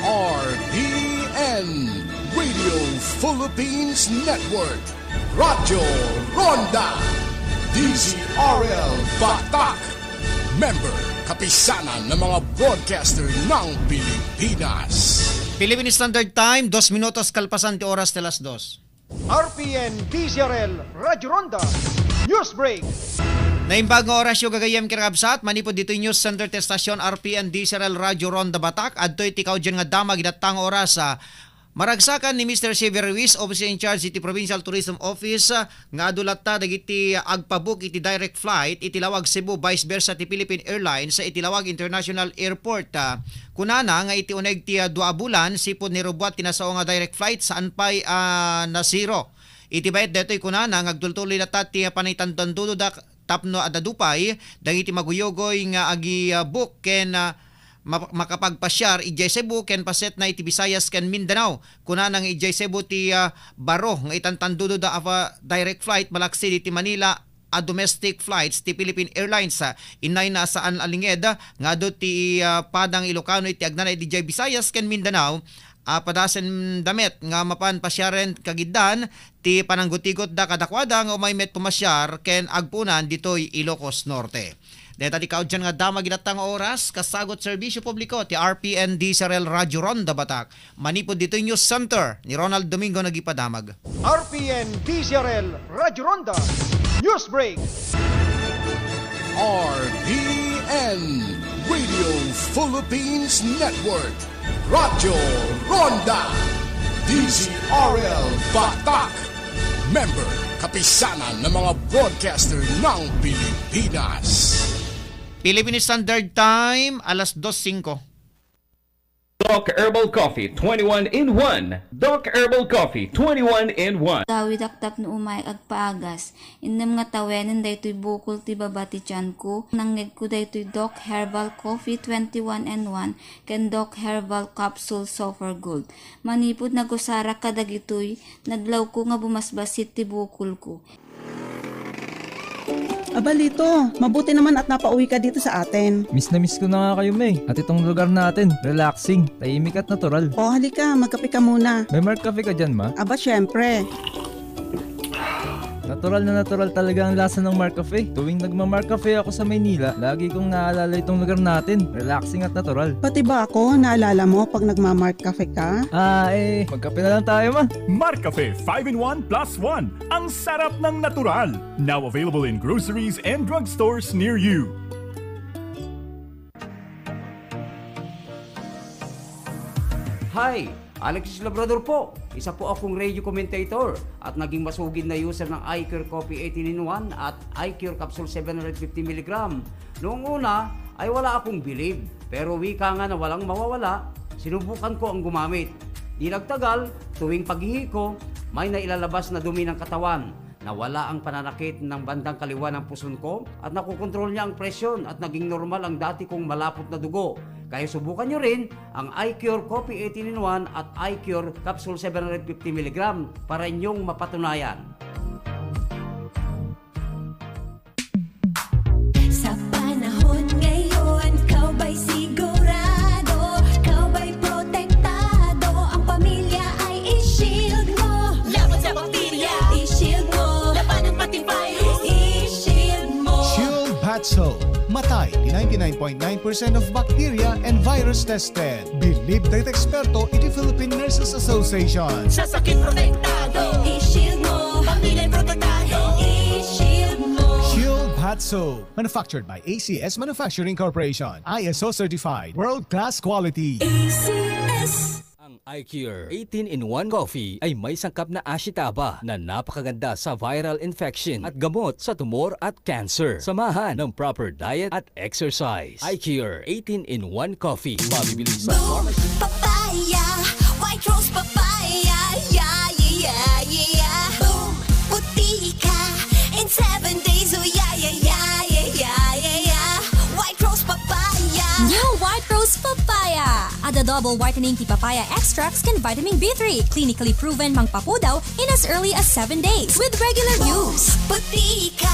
RPN Radio Philippines Network, Radyo Ronda, DZRL Batak, member kapisanan ng mga broadcaster ng Pilipinas. Philippine Standard Time, 2 minutos kalpasan ti oras de las 2. RPN DZRL Radyo Ronda News Break. Naimbag nga oras yung gagayam kiragabsat, manipod dito yung News Center te Stasyon RPN DZRL Radyo Ronda Batak, adto'y tikaw dyan nga damag idatang oras sa maragsakan ni Mr. Xavier Ruiz, Officer in Charge iti Provincial Tourism Office, nga adulat ta dagiti agpabuk iti direct flight iti Lawag Cebu, vice versa ti Philippine Airlines sa iti Lawag International Airport. Kunana nga iti uneg ti 2 bulan sipod ni Robuat tinasao nga direct flight saan pa'y na zero. Iti bayet deto'y kunana nga agdultuloy na ta ti panaytandandudo da tapno adadupay dagiti maguyogoy nga agi book ken makapagpasyar ijay Cebu ken paset na iti Visayas ken Mindanao. Kunana nga ijay Cebu ti baro nga itantandudo da direct flight malaksi iti Manila a domestic flights ti Philippine Airlines. Inay na saan alinged nga do ti padang Ilocano iti agnanay iti Visayas ken Mindanao. Padasen damet nga mapan pasyaren kagiddan ti pananggutigot da kadakwada nga umay met pumasyar ken agpunan ditoy Ilocos Norte. Deta ti kaudyan nga damag idatang oras kasagot serbisyo publiko ti RPN DZRL Radyo Ronda Batak. Manipod ditoy News Center ni Ronald Domingo nagipadamag. RPN DZRL Radyo Ronda News Break. RPN Radio Philippines Network, Radyo Ronda, DZRL Batak, member kapisanan ng mga broadcaster ng Pilipinas. Philippine Standard Time, alas 2:05. Doc Herbal Coffee 21 in 1. Doc Herbal Coffee 21 in 1. Dawid aktap no umay agpaagas. Indem nga tawenan daytoy bukol ti baba ti tiyan ko. Nangneg ko daytoy Doc Herbal Coffee 21 in 1 ken Doc Herbal Capsule Sulfur Gold. Manipod nagusara kadagitoy nadlaw ko nga bumasbasit ti bukol ko. Abalito, mabuti naman at napauwi ka dito sa atin. Miss na miss ko na nga kayo, May. At itong lugar natin, relaxing, tahimik at natural. O, halika, magkape ka muna. May Mark Cafe ka dyan, ma? Aba, syempre. Natural na natural talaga ang lasa ng Mark Cafe. Tuwing nagma-Mark Cafe ako sa Maynila, lagi kong naalala itong lugar natin. Relaxing at natural. Pati ba ako, naalala mo pag nagma-Mark Cafe ka? Magkape na lang tayo, ma. Mark Cafe 5-in-1 plus 1. Ang sarap ng natural. Now available in groceries and drugstores near you. Hi! Alexis Labrador po. Isa po akong radio commentator at naging masugid na user ng iCure Coffee 18-in-1 at iCure Capsule 750mg. Noong una ay wala akong believe, pero wika nga na walang mawawala, sinubukan ko ang gumamit. Di nagtagal, tuwing paghihi ko, may nailalabas na dumi ng katawan. Nawala ang pananakit ng bandang kaliwa ng puson ko at nakukontrol niya ang presyon at naging normal ang dati kong malapot na dugo. Kaya subukan nyo rin ang iCure Coffee 18-in-1 at iCure Capsule 750mg para inyong mapatunayan. Sa panahon ngayon, kau ba'y sigurado? Kau ba'y protektado? Ang pamilya ay i-shield mo. Laban sa bakterya, i-shield mo. Laban ng pati virus, i-shield mo. Shield Bat Soap. Matay ni 99.9% of bacteria and virus tested. Believed by eksperto iti Philippine Nurses Association. Sa sakit protektado, i-shield mo. Pamilya protektado, i-shield mo. Shield Bat Soap. Manufactured by ACS Manufacturing Corporation. ISO certified. World-class quality. ACS. Ang iCure 18-in-1 Coffee ay may sangkap na ashitaba na napakaganda sa viral infection at gamot sa tumor at cancer. Samahan ng proper diet at exercise. iCure 18-in-1 Coffee. Mabibili sa pharmacy. Papaya, white rose papaya, yeah, yeah, yeah. Boom, puti ka in 7 days, oh yeah, yeah, yeah, yeah, yeah, yeah. White rose papaya. New white rose papaya. Ada double whitening tea papaya extracts can vitamin B3, clinically proven mangpapudaw in as early as 7 days with regular use. Puti ka,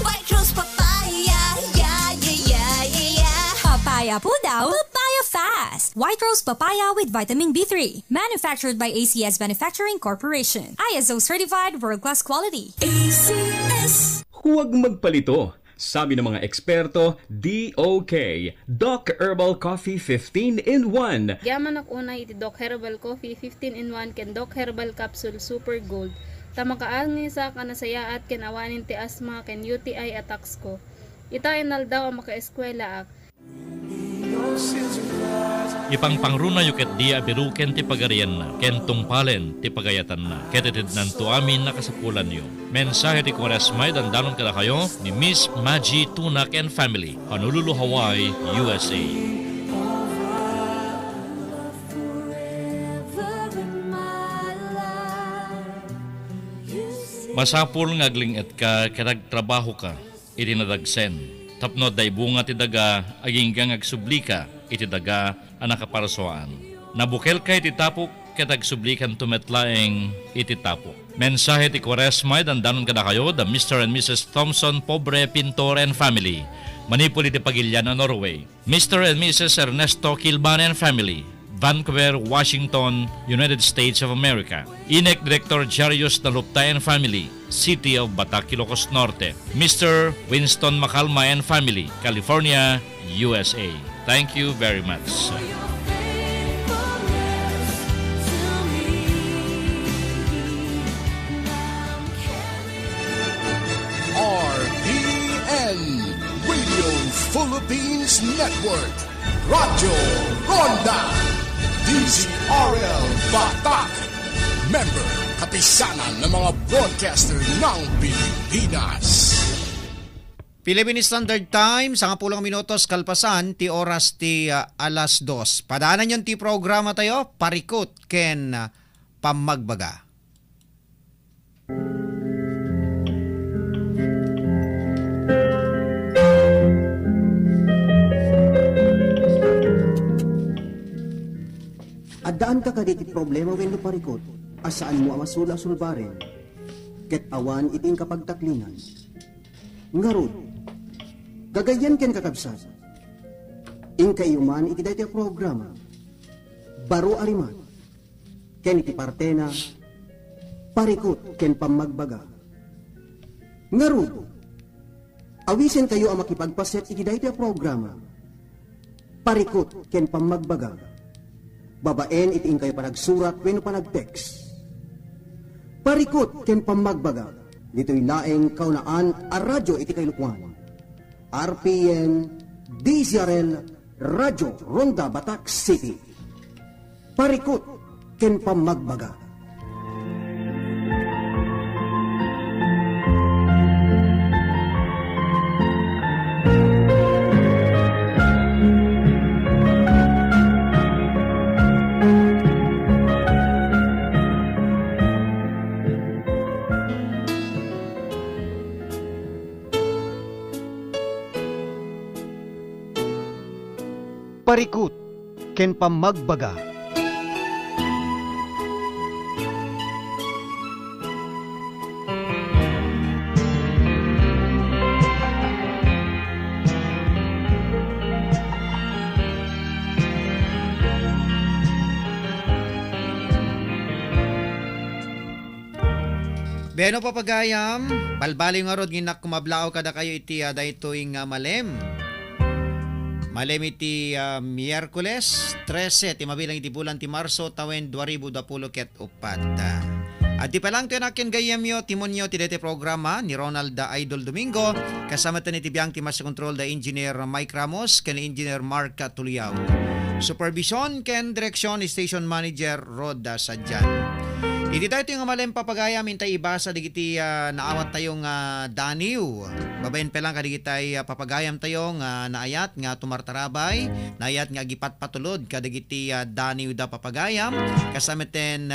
white rose papaya, yeah, yeah, yeah, yeah. Papaya pudaw, papaya fast. White rose papaya with vitamin B3. Manufactured by ACS Manufacturing Corporation. ISO certified world-class quality. ACS. Huwag magpalito. Sabi ng mga eksperto, DOK, Doc Herbal Coffee 15-in-1. Yaman ako una iti Doc Herbal Coffee 15-in-1 ken Doc Herbal Capsule Super Gold. Tamakaangi sa kanasaya at ken awanin ti asthma ken UTI attacks ko. Ita enal daw ang makaeskwela ak. Ipang pangruna yu ket dia biruken ti pagarian na, ken tungpalen ti pagayatan na, ketitid nanto amin na kasapulan yu. Mensahe ti Kwaresmay dandanon kada kayo ni Miss Maggie Tunak and Family, Honolulu, Hawaii, USA. Masapul ngagling et ka, keragtrabaho ka, iti nadagsen. Tapno day bunga ti daga, aging gang agsublika, iti daga anakaparsoan. Nabukel kay iti tapok, ketagsublikan tumetlaeng iti tapok. Mensahe ti Kwaresmay dandanon kada kayo, the Mr. and Mrs. Thompson Pobre Pintor and Family, Manipuli ti Pagilian, Norway. Mr. and Mrs. Ernesto Kilban and Family, Vancouver, Washington, United States of America. INEC Director Jarius Dalupta and Family, City of Batac, Ilocos Norte. Mr. Winston Macalma and Family, California, USA. Thank you very much. RPN Radio Philippines Network, Radyo Ronda, DZRL Batak, member kapisanan ng mga broadcaster ng Pilipinas. Philippine Standard Time, 10 minutos kalpasan, ti oras ti alas 2. Padaanan yun ti programa tayo, parikot ken pamagbaga. Addaan ka kaditi problema wenno parikot, asaan mo amasula sulbaren, ket awan iting kapagtaklinan. Ngarod, gagayan ken kakabsat. Ingka iuman iti dayta programa. Baro arimat, ken iti partena, parikot ken pamagbaga. Ngarod, awisen kayo ang makipagpaset iti dayta programa. Parikot ken pamagbaga. Babaen iting kayo panagsurat wenno panagtext. Parikot ken pamagbaga. Dito'y laeng kaunaan a radyo iti kailukwan. RPN DZRL Radyo Ronda Batak City. parikot, ken pamagbaga. Parikot, ken pamagbaga. Beno papagayam, balbali nga rod ginak kumablao kada kayo iti daytoy nga malem. Malem iti Miyerkules 13 ti mabilang iti bulan ti Marso tawen 2024 At di pa lang ito nakin gayamyo timonyo ti dete programa ni Ronald da Idol Domingo kasama ito ni tibiyang ti Master Control da Engineer Mike Ramos ken Engineer Mark Tuliao. Supervision ken direksyon ni Station Manager Roda Sadjan. Iti tayo yung malem papagaya mintay ibasa digiti naawat tayong daniw. Babayin pa lang kadigitay papagayam tayo nga naayat nga tumartarabay, naayat nga gipat patulod kadigiti daniw da papagayam kasamiten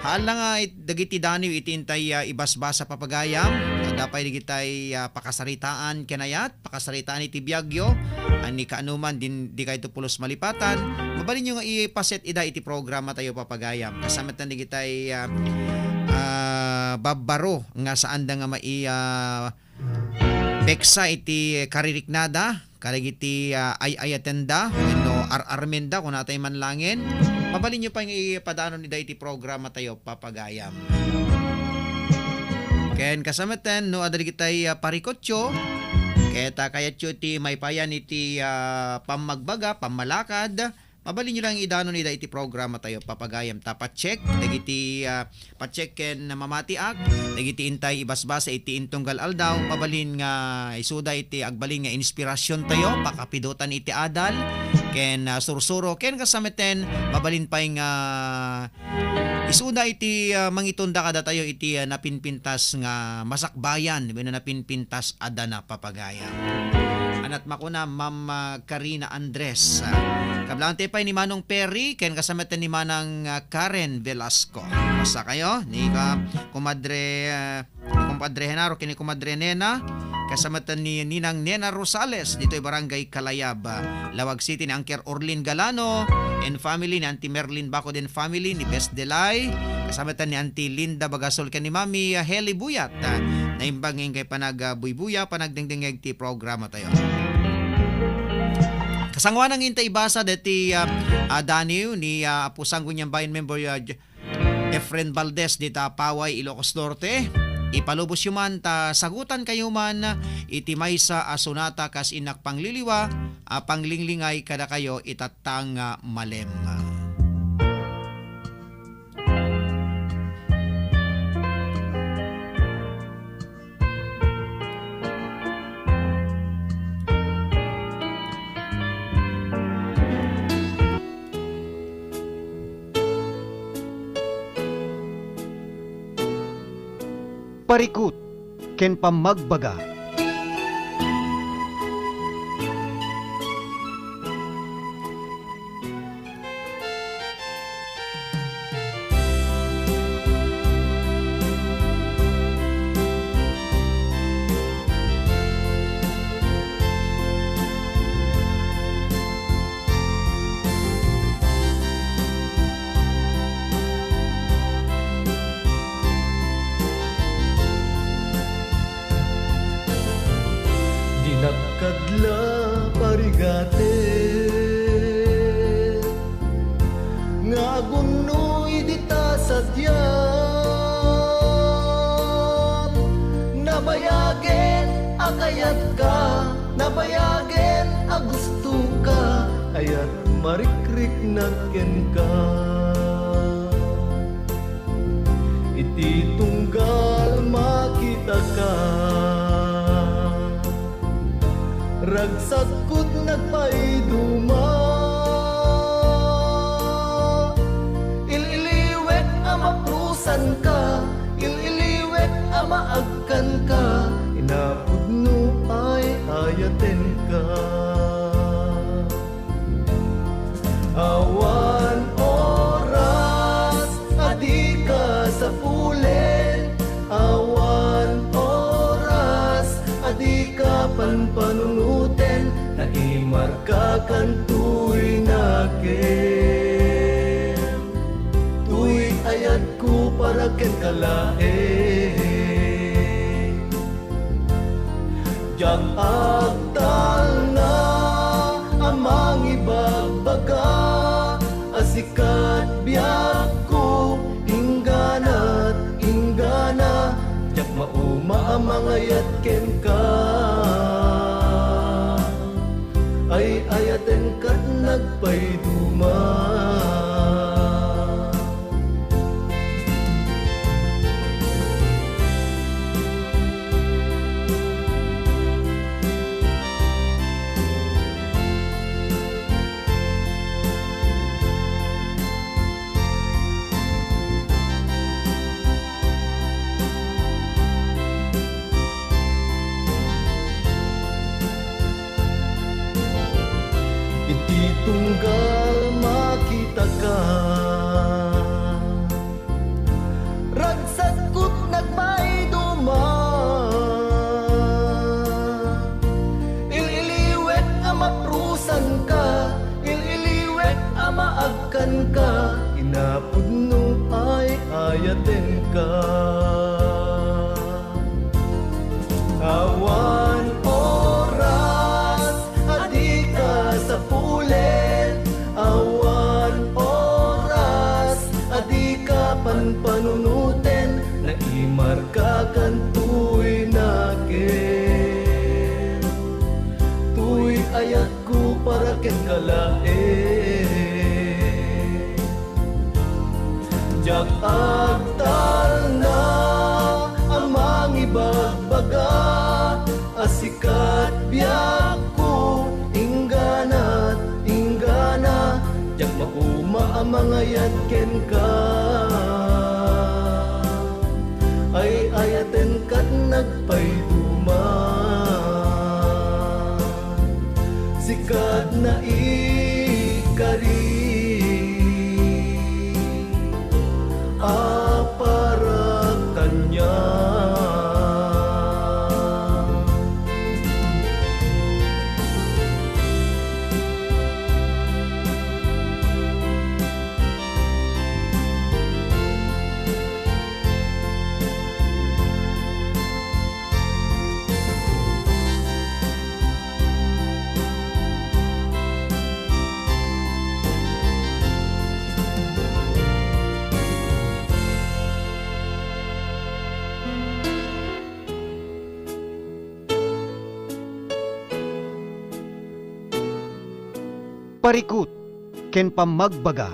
hala nga dagiti daniw itintay ibasbasa papagayam dapay digitay pakasaritaan kenayat pakasaritaan iti biyagyo ani kaanuman din di kay pulos malipatan mabalin nyo nga ipaset ida iti programa tayo papagayam kasama tan digitay babbaro nga saan da nga mai beksa iti kaririknada karigiti ay atenda no armenda kung natay manlangin mabalin nyo pa yung ipadaanon ida iti programa tayo papagayam. Ken kasamatan no adali kitay parikotyo keta kayatyo ti may payan iti pamagbaga pamalakad mabalin nyo lang idanon ida iti programa tayo papagayam ta pa-check dagiti pa-check ken mamatiak dagiti intay ibasbasa iti intunggal aldaw mabalin nga isuda iti agbalin nga inspirasyon tayo pakapidutan iti adal ken sursuro ken kasameten mabalin pa nga isuda iti mangitunda kada tayo iti napinpintas nga masakbayan wenno napinpintas adana papagayam. Anat makuna Ma'am Karina Andres. Kablaan pay ni Manong Perry ken kasama ni Manang Karen Velasco. Asa kayo ni kumadre ni kumpadre Henaro ken ni kumadre Nena kasama ni Ninang Nena Rosales dito Barangay Kalayab, Lawag City ni Angker Orlin Galano and family ni Auntie Merlin Bacod and family ni Best Delay kasama ni Auntie Linda Bagasol ken ni Mami Heli Buyat naimbangin kay panag-buybuya panagdingdingeg ti programa tayo. Kasangwan ng intay basa deti Daniw ni Apusang Gunyang Bayan member Efren Valdez dita Paway Ilocos Norte. Ipalubos yuman ta sagutan kayo man iti maysa asunata kas inak pangliliwa panglingligay kada kayo itatang malem. Parikot, ken pamagbaga. Kadla parigate nga gunno idita sadyan nabayagen akayat ka nabayagen agusto ka ayat marikrik naken ka iti tunggal makita ka ragsakot nagpaiduman maprusan ka, ililiwet amaagkan ka, inapudno ay ayaten ka. Awan oras, adi ka sa pulen. Awan oras, adi ka panpanunuten. Naimarka kan tuy nakin. Tuy ayat ko para ken kalae. Jak agtal na amang ibagbaga, asikat biyak ko, ingganat inggana, jak mauma amangayat ken ka. Ay ayaten kat nagpayduma. Tunggal makita ka, ragsat ko't nagpayduma. Ililiwet amaprusan ka, ililiwet amaagkan ka, inapudno ay ayaten ka. Awan oras, adi ka sa pulen. Awan oras, adi ka panpanunuten. Naimarka kan tuy nakin. Tuy ayat ko para ken kalae. Jak agtal na amang ibagbaga, asikat biyak ko, ingganat inggana, jak mauma amangayat ken ka. Ay ayaten kat nagpayduma. Sikat na ikari para kanya. Parikut ken pamagbaga.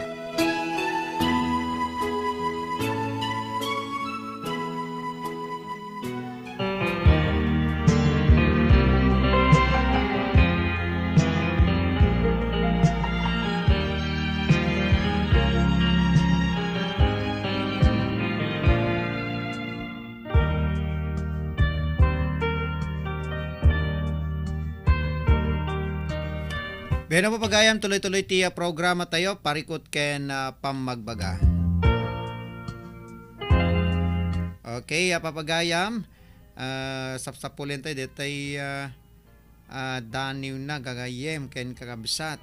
Beno po pagayam, tuloy-tuloy tiya programa tayo, parikot ken pamagbaga. Okay, papagayam, sapsapulen tayo, detay daniw na gagayem ken kakabsat.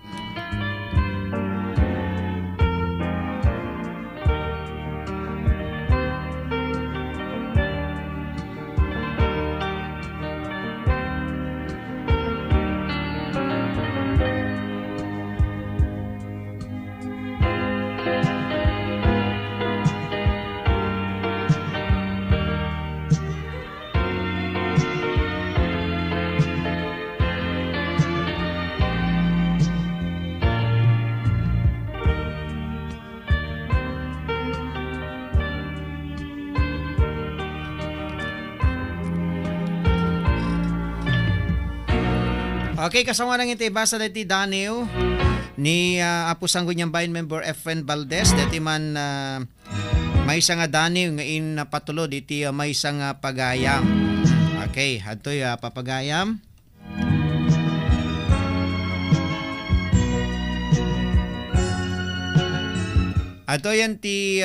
Okay, kasama nang iti basa dati Daniel ni Apo Sangguniang Bayan member Efren Valdez dati man May isa nga Dani ngayon na patulod iti may isa nga pagayam. Okay, hatoy papagayam. Ato yan ti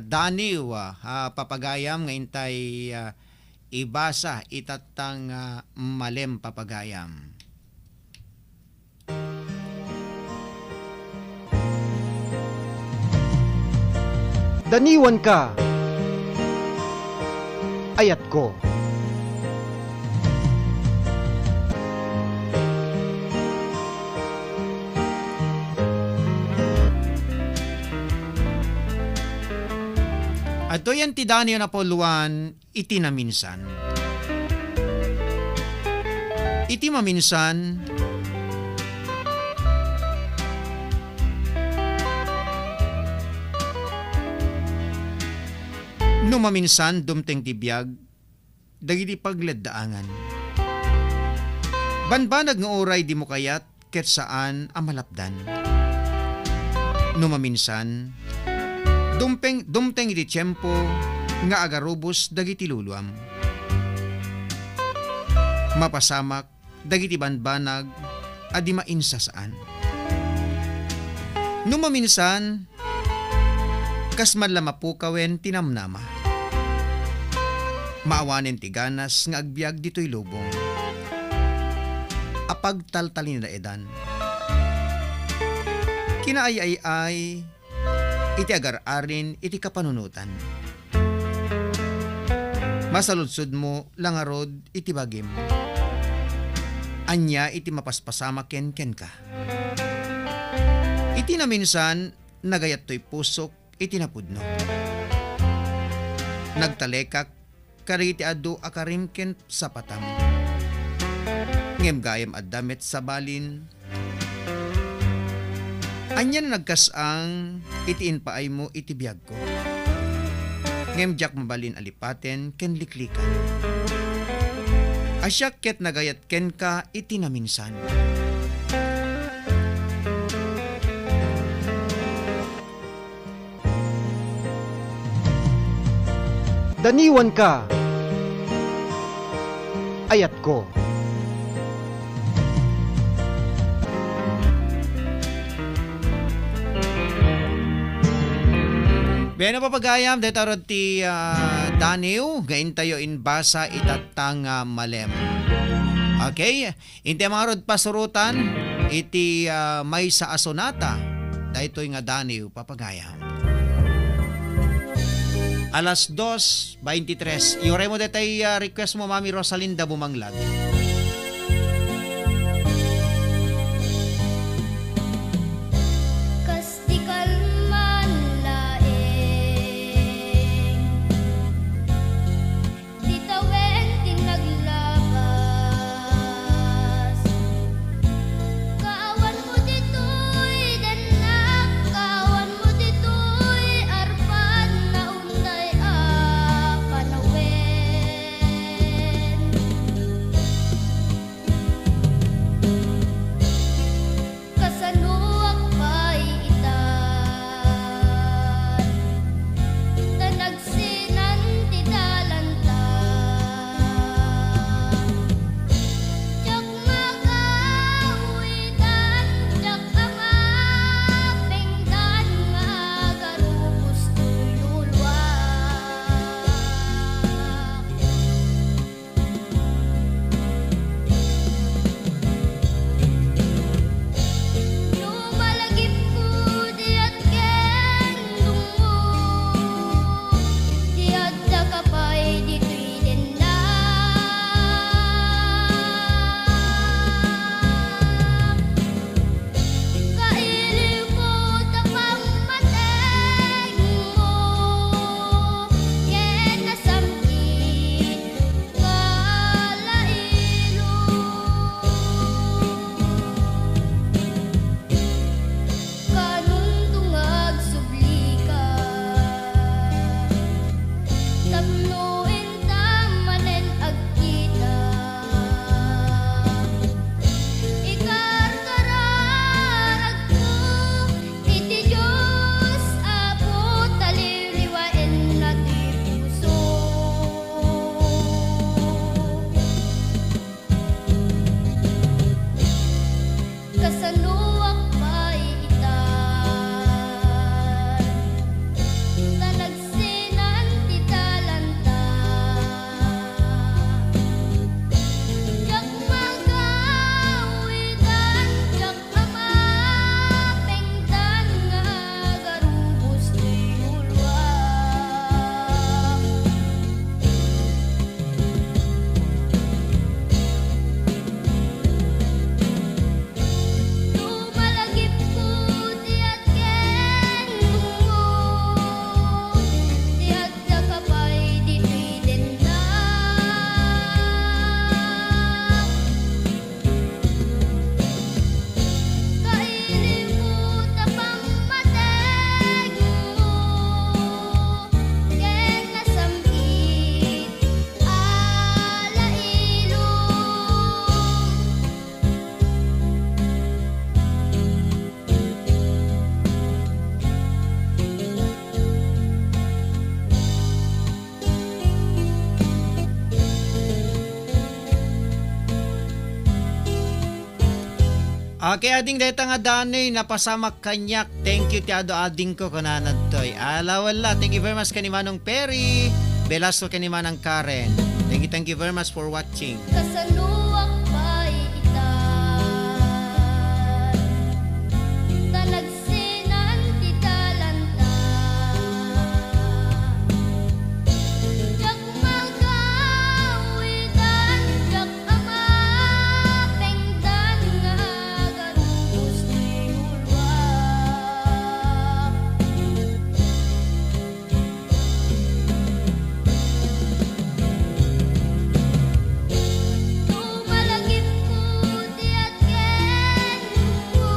Dani papagayam ngayon tay ibasa itatang malem papagayam. Daniwan ka, ayat ko. Ato yan ti Dani na poluan, iti na minsan. Iti maminsan, no maminsan dumteng tibiyag, dagiti pagladdaangan. Banbanag nga oray di mo kayat, ket saan amalapdan. No maminsan, dumteng iti tiyempo, nga agarubos dagiti luluam. Mapasamak, dagiti banbanag, adi mainsa saan. No maminsan, kas malamapukawen tinamnama. Maawanen ti ganas nga agbyag dito'y lubong. Apag taltalin na edan. Kinaayay-ay, iti agar-arin, iti kapanunutan. Masaludsod mo, langarod, iti bagim. Anya, iti mapaspasamak ken ka. Iti na minsan, nagayat to'y pusok, iti napudno. Nagtalekak, kariti adu akarim ken sa patam. Ngem gayam addamet sa balin. Anya na nagkasang itiin paay mo iti biyag ko. Ngem jak mabalin alipaten ken liklikan. Asyak ket nagayat ken ka iti na minsan. Daniwan ka, ayat ko. Beno papagayam, detarod ti Daniw, gain tayo inbasa itatang malem. Okay, inte mga rod pasurutan, iti may sa asonata, dahito'y nga Daniw papagayam. Alas 2:23. Iore mo detay request mo Mami Rosalinda Bumanglag. Okay, ading deta nga danoy napasamak kanyak. Thank you ti ado ading ko kananad toy. Wala. Thank you very much kani Manong Perry. Velasco kani Manang Karen. Thank you very much for watching. Kasaluwak pa'y itan, talagsinan ti talanta. Jak magawitan, jak amapengdan nga garubos ti ulwak. Tumalagip ko ti atken ko,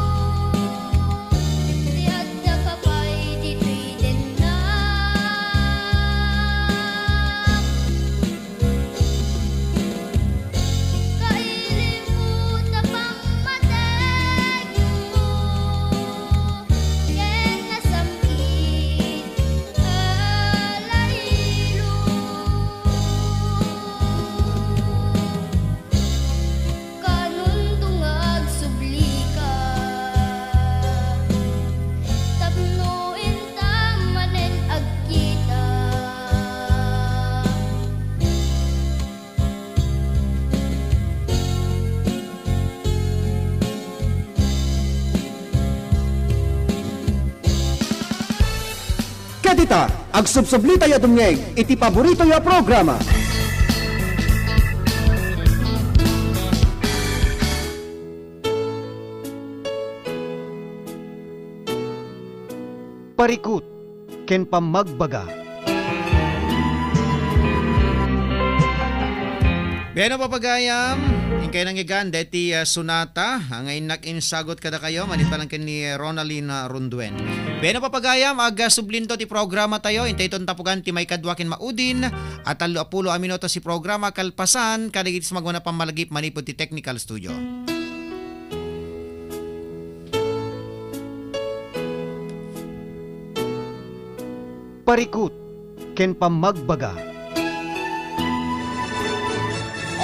ti adda kapay dito'y dennak. Kailimu tapang mateg mo, ken nasamkit alaylo. Kanun tungag sublika, tapno inta manen agkita. Kadita, ag subsublita ya dumngeg, iti paborito ya programa. Parikut, ken pamagbaga. Beno papagayam, ingkay nang igan, deti Sunata, ngayon nakinsagot kada kayo, manit pa lang ni Ronaldin Runduen. Beno papagayam, aga sublinto ti programa tayo, intay ton tapugan ti may kadwakin maudin, at apulo aminoto si programa kalpasan, kadagit sa magwana pamalagip manipod ti technical studio. Parikut, ken pamagbaga.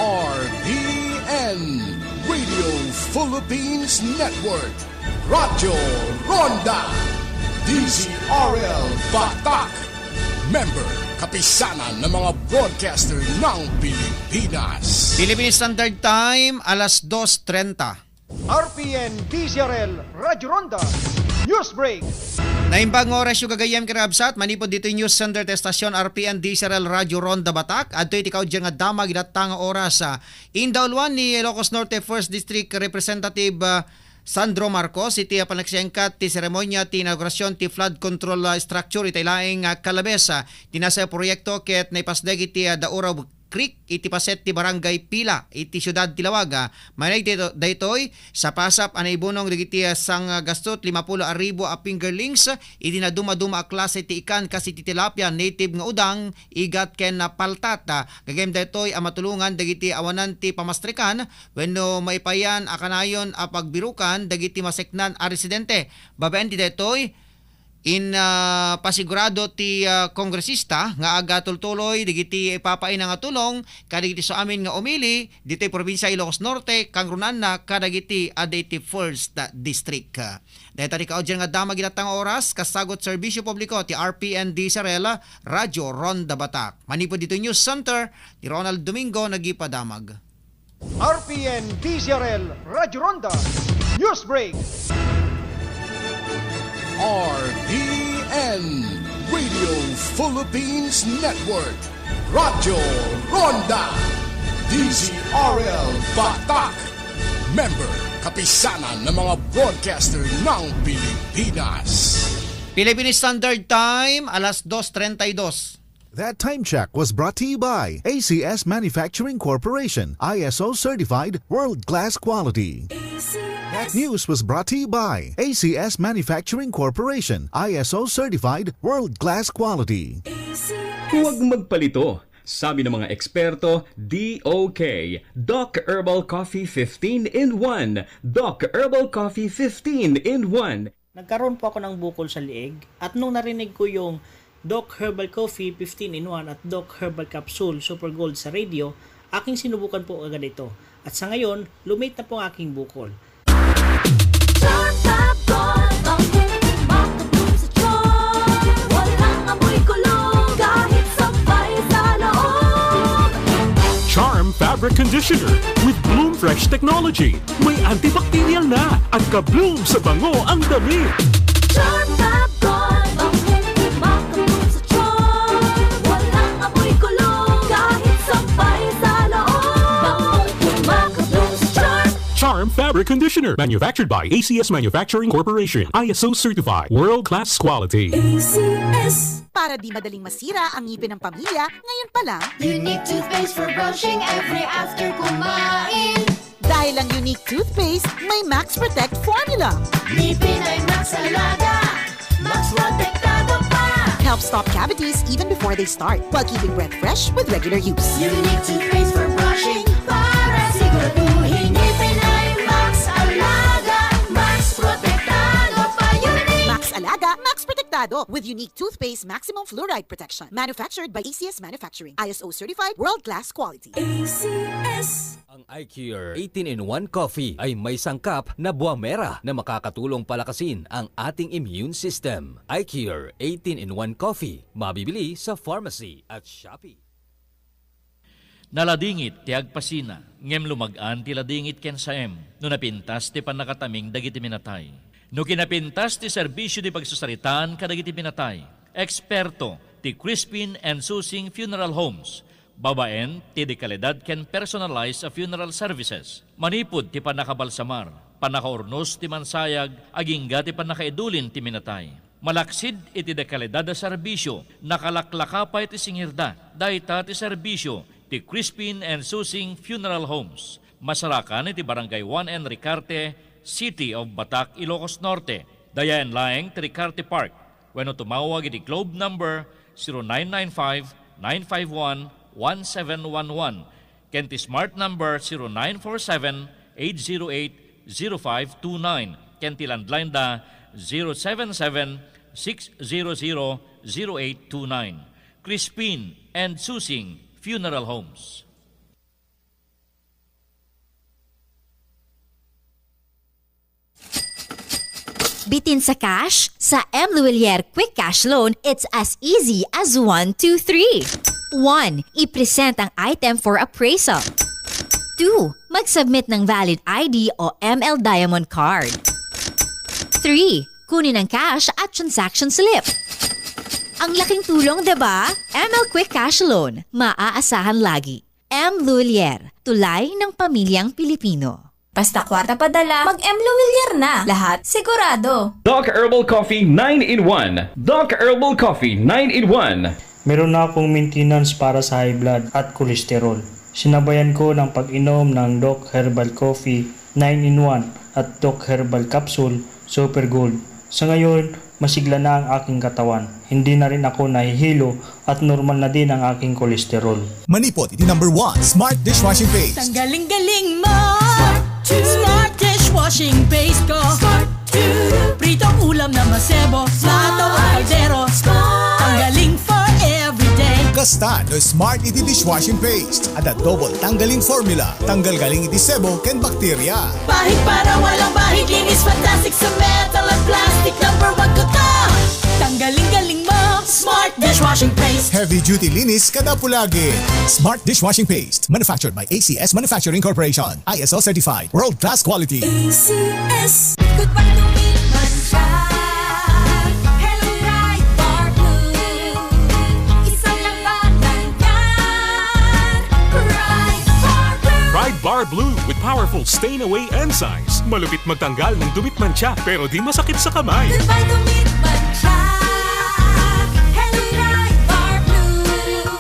RPN Radio Philippines Network, Radyo Ronda, DZRL Batak, member kapisanan ng mga broadcaster ng Pilipinas. Philippine Standard Time, alas 2:30. RPN DZRL Radyo Ronda News Break. Naimbang oras yung gagayam kirabsat, manipod dito yung news center testasyon RPN DZRL Radio Ronda Batak. Adto iti ikaw dyan nga damag idatang oras sa Indaulwan ni Ilocos Norte 1st District Representative Sandro Marcos. Iti panagsiyangkat ti seremonya ti inaugurasyon ti flood control structure iti laing Kalabesa. Tinasa proyekto ket naipasdeg iti Dauraw Creek iti paset ti Barangay Pila iti syudad ti Lawaga. Manay daytoy sa pasap anay bunong digiti sang gastot 50,000 a fingerlings iti na duma-duma a klase ti ikan kasi ti tilapia native nga udang igat ken na paltata. Gagem daytoy a matulungan dagiti awanan ti pamastrikan wenno maipayan a kanayon a pagbirukan dagiti maseknan a residente. Babaen ti daytoy pasigurado ti kongresista nga aga tultuloy digiti ipapain nga tulong kadagiti sa amin nga umili dito'y probinsya Ilocos Norte kang runan na kadagiti aditi 1st District. Dahil tadi kaudyan nga damag ginatang oras kasagot serbisyo publiko ti RPN DZRL Radyo Ronda Batak. Manipod dito News Center ti Ronald Domingo nagipadamag. RPN DZRL Radyo Ronda News Break. RPN Radio Philippines Network, Radyo Ronda, DZRL Batak, member kapisanan ng mga broadcaster ng Pilipinas. Philippine Standard Time, alas 2:32. That time check was brought to you by ACS Manufacturing Corporation, ISO certified world-class quality. That news was brought to you by ACS Manufacturing Corporation, ISO certified world-class quality. Huwag magpalito. Sabi ng mga eksperto, DOK, Doc Herbal Coffee 15-in-1. Doc Herbal Coffee 15-in-1. Nagkaroon po ako ng bukol sa liig at nung narinig ko yung Doc Herbal Coffee 15-in-1 at Doc Herbal Capsule Super Gold sa radio, aking sinubukan po agad ito. At sa ngayon, lumate na po ang aking bukol. Charm Fabric Conditioner with Bloom Fresh Technology. May antibacterial na at ka-bloom sa bango ang damit. Charm Fab Gold, ang hindi makabloom sa charm. Walang amoy kulong kahit sampay sa loob. Bangong makabloom sa charm. Charm Fabric Conditioner, manufactured by ACS Manufacturing Corporation. ISO certified, world-class quality. ACS. Para di madaling masira ang ngipin ng pamilya, ngayon pa lang, Unique toothpaste for brushing every after kumain. dahil ang Unique toothpaste may Max Protect formula. Ngipin ay Max Alaga, Max Protektado pa. Help stop cavities even before they start, while keeping breath fresh with regular use. Unique toothpaste for brushing para siguraduhin ngipin ay Max Alaga, Max Protektado pa. Unique Max Alaga, Max Protectado with Unique toothpaste maximum fluoride protection. Manufactured by ACS Manufacturing. ISO certified, world-class quality. ACS. Ang iCure 18-in-1 Coffee ay may sangkap na buwang mera na makakatulong palakasin ang ating immune system. iCure 18-in-1 Coffee, mabibili sa pharmacy at Shopee. Naladingit ti agpasina, ngem lumagaan ti ladingit ken saem, no napintas ti panakataming dagiti minatay. No kinapintas ti serbisyo di pagsusaritaan kadagiti pinatay. Eksperto ti Crispin and Susing Funeral Homes. Babaen ti de kalidad ken personalized funeral services. Manipud ti panakabalsamar, panakaurnos ti mansayag, agingga ti panakaidulin ti minatay. Malaksid iti de kalidad da serbisyo, nakalaklakapay ti singirda, dayta ti serbisyo ti Crispin and Susing Funeral Homes. Masarakan iti Barangay 1 and Ricarte, City of Batac, Ilocos Norte. Dayan laeng ti Ricarte Park. Wenno tumawag iti Globe number 0995-951-1711. Kenti Smart number 0947-808-0529. Kenti landline da 077-600-0829. Crispin and Susing Funeral Homes. Bitin sa cash? Sa M. Luwilier Quick Cash Loan, it's as easy as 1, 2, 3. 1. I-present ang item for appraisal. 2. Mag-submit ng valid ID o ML Diamond Card. 3. Kunin ang cash at transaction slip. Ang laking tulong, diba? ML Quick Cash Loan. Maaasahan lagi. M. Luwilier. Tulay ng pamilyang Pilipino. Basta kwarta padala, mag-M. Luwilier na. Lahat sigurado. Doc Herbal Coffee 9-in-1. Doc Herbal Coffee 9-in-1. Meron na akong maintenance para sa high blood at kolesterol. Sinabayan ko ng pag-inom ng Doc Herbal Coffee 9-in-1 at Doc Herbal Capsule Super Gold. Sa ngayon, masigla na ang aking katawan. Hindi na rin ako nahihilo at normal na din ang aking kolesterol. Manipot, iti number 1, Smart Dishwashing Paste. Tanggaling-galing mo! Smart dishwashing paste ko. Pritong ulam na masebo. Plato o kaldero. Tanggaling for everyday. Kasta no Smart iti Dishwashing Paste. At double tanggaling formula. Tanggal galing iti sebo ken bakterya. Bahid para walang bahid. Linis fantastic sa metal at plastic. Number 1 ko to. Tanggaling-galing mo. Smart dishwashing paste. Heavy duty linis kada pulagi. Smart Dishwashing Paste. Manufactured by ACS Manufacturing Corporation. ISO certified. World class quality. ACS. Goodbye to me, Mancha. Hello, right bar blue. Isang lang ba nandyan? Right bar blue. Pride Bar Blue with powerful stain-away enzymes. Malupit magtanggal ng dumit mancha pero di masakit sa kamay. Goodbye to me, Mancha. Hello, right bar blue.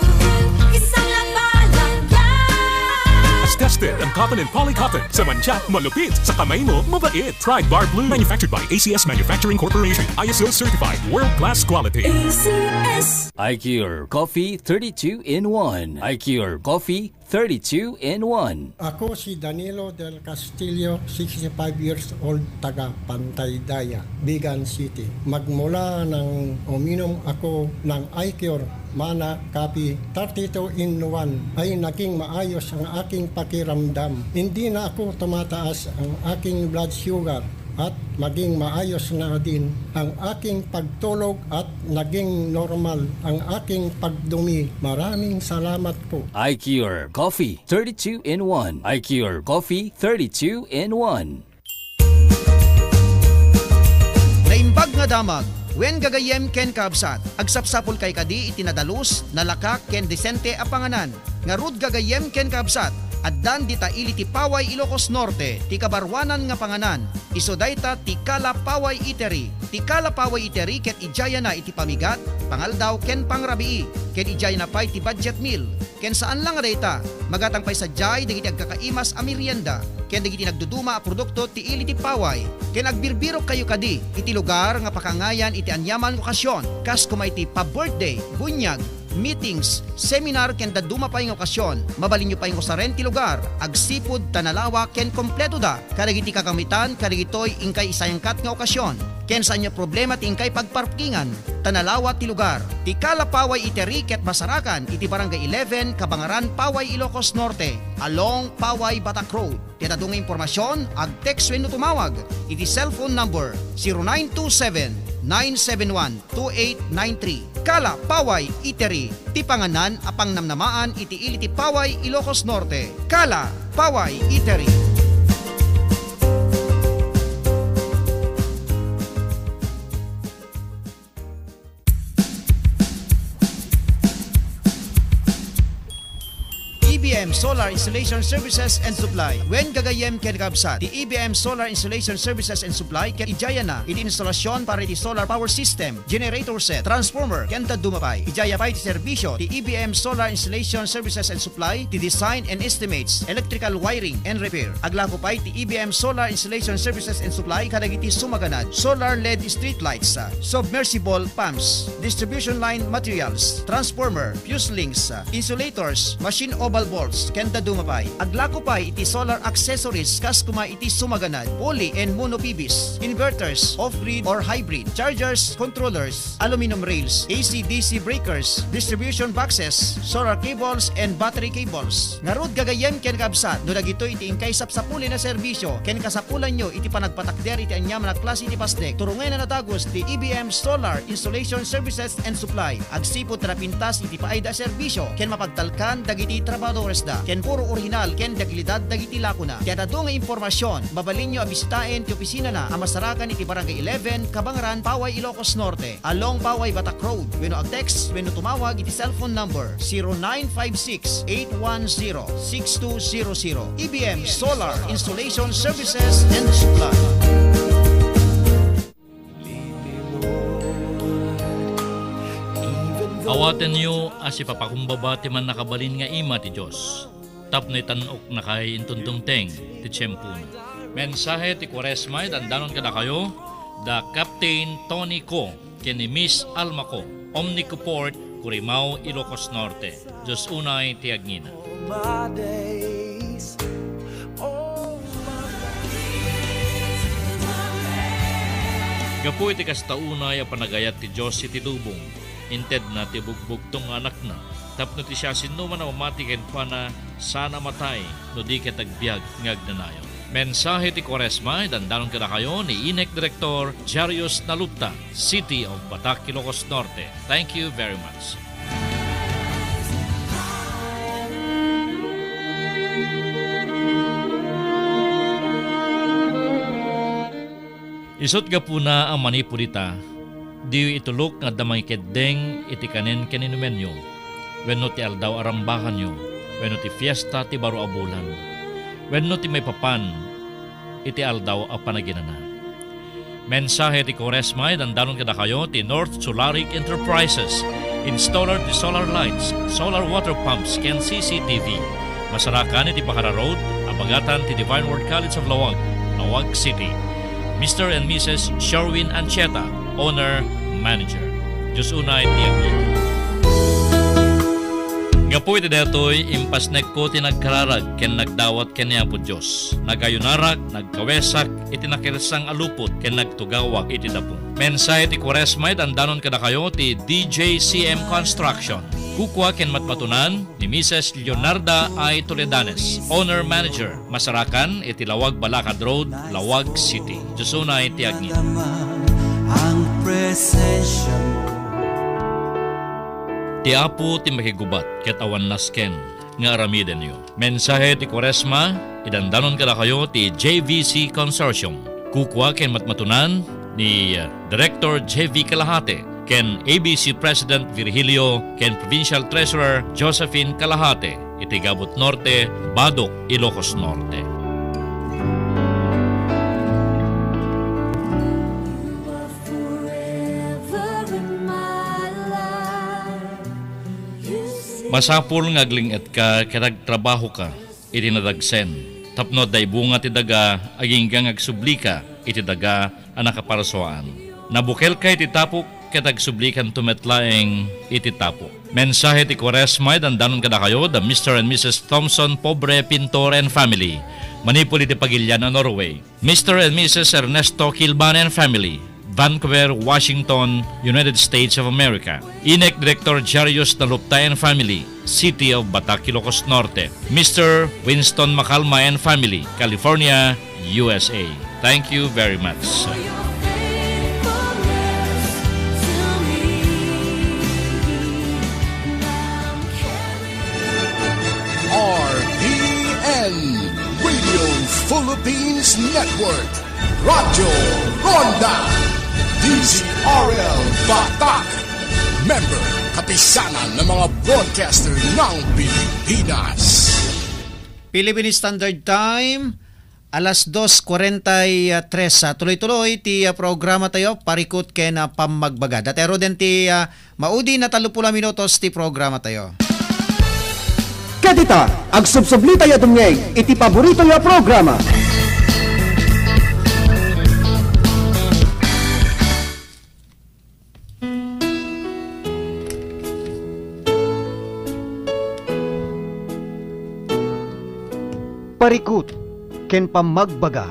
Isang lang ba nandyan? As tested ang cotton and polycotton. Sa mancha, malupit. Sa kamay mo, mabait. Pride Bar Blue. Manufactured by ACS Manufacturing Corporation. ISO certified. World class quality. ACS. iCure Coffee 32-in-1. iCure Coffee 32-in-1. Ako si Danilo del Castillo, 65 years old, taga Pantaydaya, Bigan City. Magmula nang uminom ako ng iCure Mana Coffee 32-in-1 ay naging maayos ang aking pakiramdam. Hindi na ako tumataas ang aking blood sugar at maging maayos na din ang aking pagtulog at naging normal ang aking pagdumi. Maraming salamat po. iCure Coffee 32 in 1. iCure Coffee 32 in 1. Naimbag nga damag, wen gagayem ken kabsat, agsapsapol kay kadi itinadalus, nalakak ken desente a panganan, nga rud gagayem ken kabsat, addan dita ili ti Paway Ilocos Norte, ti kabarwanan nga panganan, iso dayta ti Kala Paway Eatery. Ti Kala Paway Eatery ket ijaya na iti pamigat, pangaldaw ken pangrabii, ken ijaya na pay ti budget meal. Ken saan lang dayta, magatang pay sadyay dagiti agkakaimas a merienda, ken dagiti nagduduma a produkto ti ili ti Paway. Ken agbirbiro kayo kadi, iti lugar nga pakangayan iti anyaman okasyon, kas kumay ti pa-birthday, bunyag, meetings, seminar ken daduma pa yung okasyon, mabalin nyo pa yung usaren ti lugar, agsipud tanalawa ken kompleto da, kadagiti kakamitan, kadagitoy ingkay isayangkat nga okasyon, ken saan nyo problema ti ingkay pagparkingan, tanalawa ti lugar, ti Kala Paway Eatery ket Masarakan, iti barangay 11, Kabangaran, Paway, Ilocos Norte, along Paway, Batak Road. Tinadong impormasyon, ag-text wenno tumawag, iti cellphone number 0927-971-2893. Kala Paway Eatery, ti panganan apang namnamaan iti ili ti Paway, Ilocos Norte. Kala Paway Eatery. EBM Solar Installation Services and Supply. Wen gagayem ken kabsat, the EBM Solar Installation Services and Supply ken ijaya na iti instalasyon para iti solar power system, generator set, transformer ken dumapay. Ijaya pa iti serbisyo ti EBM Solar Installation Services and Supply, ti design and estimates, electrical wiring and repair. Aglako pa ti EBM Solar Installation Services and Supply kadagiti sumaganad, solar LED street lights, submersible pumps, distribution line materials, transformer, fuse links, insulators, machine oval bolts ken dumapay. Aglako pa iti solar accessories kas kuma iti sumaganad, poly and mono PVs, inverters, off-grid or hybrid, chargers, controllers, aluminum rails, AC/DC breakers, distribution boxes, solar cables and battery cables. Ngarud gagayem ken kabsat, no dagito iti ingkay sapsapuli na serbisyo ken kasapulan nyo iti panagpatakder iti anyam na klase iti pastek. Turungay na natagos ti EBM Solar Installation Services and Supply. Agsipod trapintas iti paayda serbisyo ken mapagtalkan dagiti trabadores da ken puro original ken daglidad dagiti lakuna. Kaya nga impormasyon, mabalin nyo abisitaen ti opisina na a Masarakan iti barangay 11, Kabangaran, Paway, Ilocos Norte, along Paway, Batak Road. Wenno ag-text, wenno tumawag iti cellphone number 0956-810-6200. EBM Solar Installation Services and Supply. Awaten niyo as ipapakumbaba ti man nakabalin nga ima ti Diyos. Tapno itanok na kay intundungteng ti tiyempo na. Mensahe ti Quaresma, dandanon kada kayo, da Captain Tony Ko, ken ni Miss Alma Ko, Omnicoport, Curimaw, Ilocos Norte. Diyos unay ti agngina. Gapu iti kastaunay a panagayat ti Diyos iti dubong. Inted na ti bugbog tong anak na. Tapno ti siya sinuman na mamati ken pa na sana matay no di katagbiag ngagnanayon. Mensahe ti Quaresma, dandanon kada kayo ni INEC Director Jarius Nalupta, City of Batak, Ilocos Norte. Thank you very much. Isot ga po na ang manipulita, di itulok nga damay keddeng iti kanen kaninumenyo, wenno ti aldaw arambakan nyo, wenno ti fiesta ti baro abulan, wenno ti may papan, iti aldaw a panaginana. Mensahe ti Quaresma, dandanon kada kayo ti North Solaric Enterprises, installer ti solar lights, solar water pumps, ken CCTV. Masarakan iti Bahara Road, abagatan ti Divine Word College of Lawag, Lawag City. Mr. and Mrs. Sherwin Ancheta, Owner, Manager. Diyos unay tiyag niya. Nga po iti detoy, impasnek ko tinagkararag ken nagdawat ken niya po Diyos. Nagayunarak, nagkawesak, iti nakirsang alupot ken nagtugawak iti dapo. Mensahe ti Quaresma, dandanon kada kayo ti DJCM Construction. Kukwa ken matmatunan ni Mrs. Leonarda I. Toledanes, Owner-Manager, Masarakan, Itilawag, Balakad Road, Lawag City. Jusuna itiagnin. Ang presensya mo. Ti Apo ti makigubat ket awan nasken nga aramiden niyo. Mensahe ti Quaresma, idandanon kada kayo ti JVC Consortium. Kukwa ken matmatunan ni Director JV Kalahate, ken ABC President Virgilio, ken Provincial Treasurer Josephine Kalahate, Itigabot Norte, Badok, Ilocos Norte. Masapul nga aglingit ka, kinagtrabaho ka, iti nadagsen. Tapno day bunga ti daga, aging agsubli ka, iti daga, anakaparasuan. Nabukel ka iti tapok, kitagsublikan tumetlaeng iti tapok. Mensahe ti Quaresma, dandanon kada kayo, the Mr. and Mrs. Thompson Pobre Pintor and Family, Manipuli ti Pagilian, Norway. Mr. and Mrs. Ernesto Kilban and Family, Vancouver, Washington, United States of America. INEC Director Jarius Nalupta and Family, City of Batac, Ilocos Norte. Mr. Winston Macalma and Family, California, USA. Thank you very much. RPN Radio Philippines Network, Radyo Ronda, DZRL Batak, member kapisanan ng mga broadcaster ng Pilipinas. Philippine Standard Time, alas 2:43. Tuloy-tuloy ti programa tayo, parikot ken pamagbaga. Datero din ti maudi na 30 minutos ti programa tayo. Kadita, ag subsubli tayo dumyeg, iti paborito ya programa. Parikut, ken pamagbaga.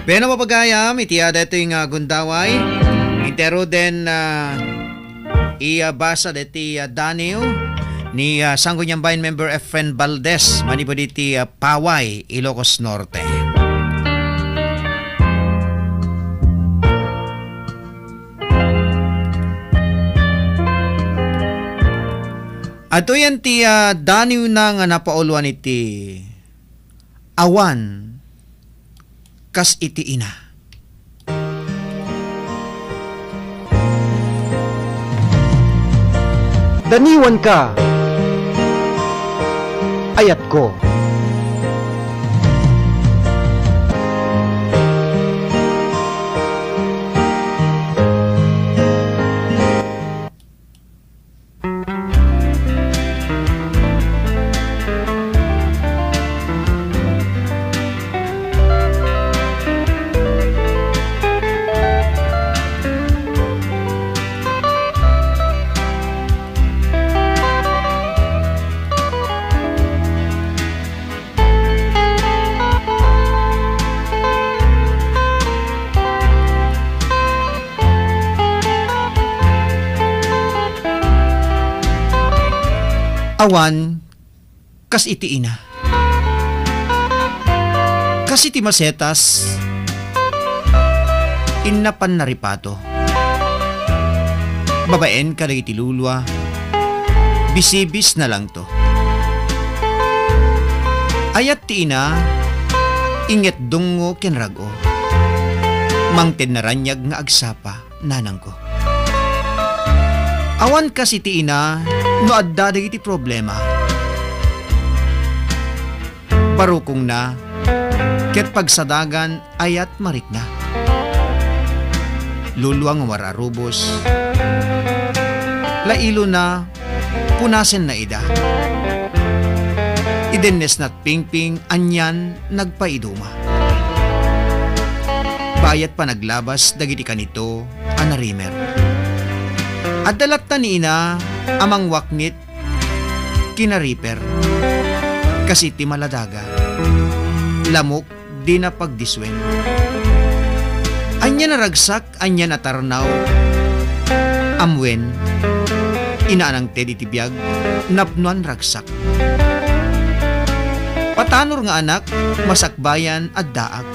Beno mapagayam, itiyada ito yung gundaway. Itero din basa diti Daniel ni Sangguniambayan member Efren Valdez, manipo diti Paway, Ilocos Norte. Ato yan ti Daniel nang napauluan iti awan kas iti ina. Daniwan ka, ayat ko. Awan kas iti ina. Kas iti masetas innapan na ripato. Babaen ka iti lulwa, bisibis na lang to. Ayat ti ina, inget dungo ken rago. Mangten naranyag nga agsapa nanang ko. Awan kasi ti ina, no adda iti problema. Parukong na, ket pagsadagan ayat marik na. Luluang wararubos, lailo na, punasen na ida. Idennes nat pingping, anyan nagpaiduma. Bayat pa naglabas, dagiti kanito, anarimer. At dalat ta ni ina, amang waknit, kina Reaper. Kasi ti maladaga, lamok di na pagdiswen. Anya naragsak, anya natarnaw, amwen, inaanang Teddy tibiyag, napnuan ragsak. Patanor nga anak, masakbayan at daak.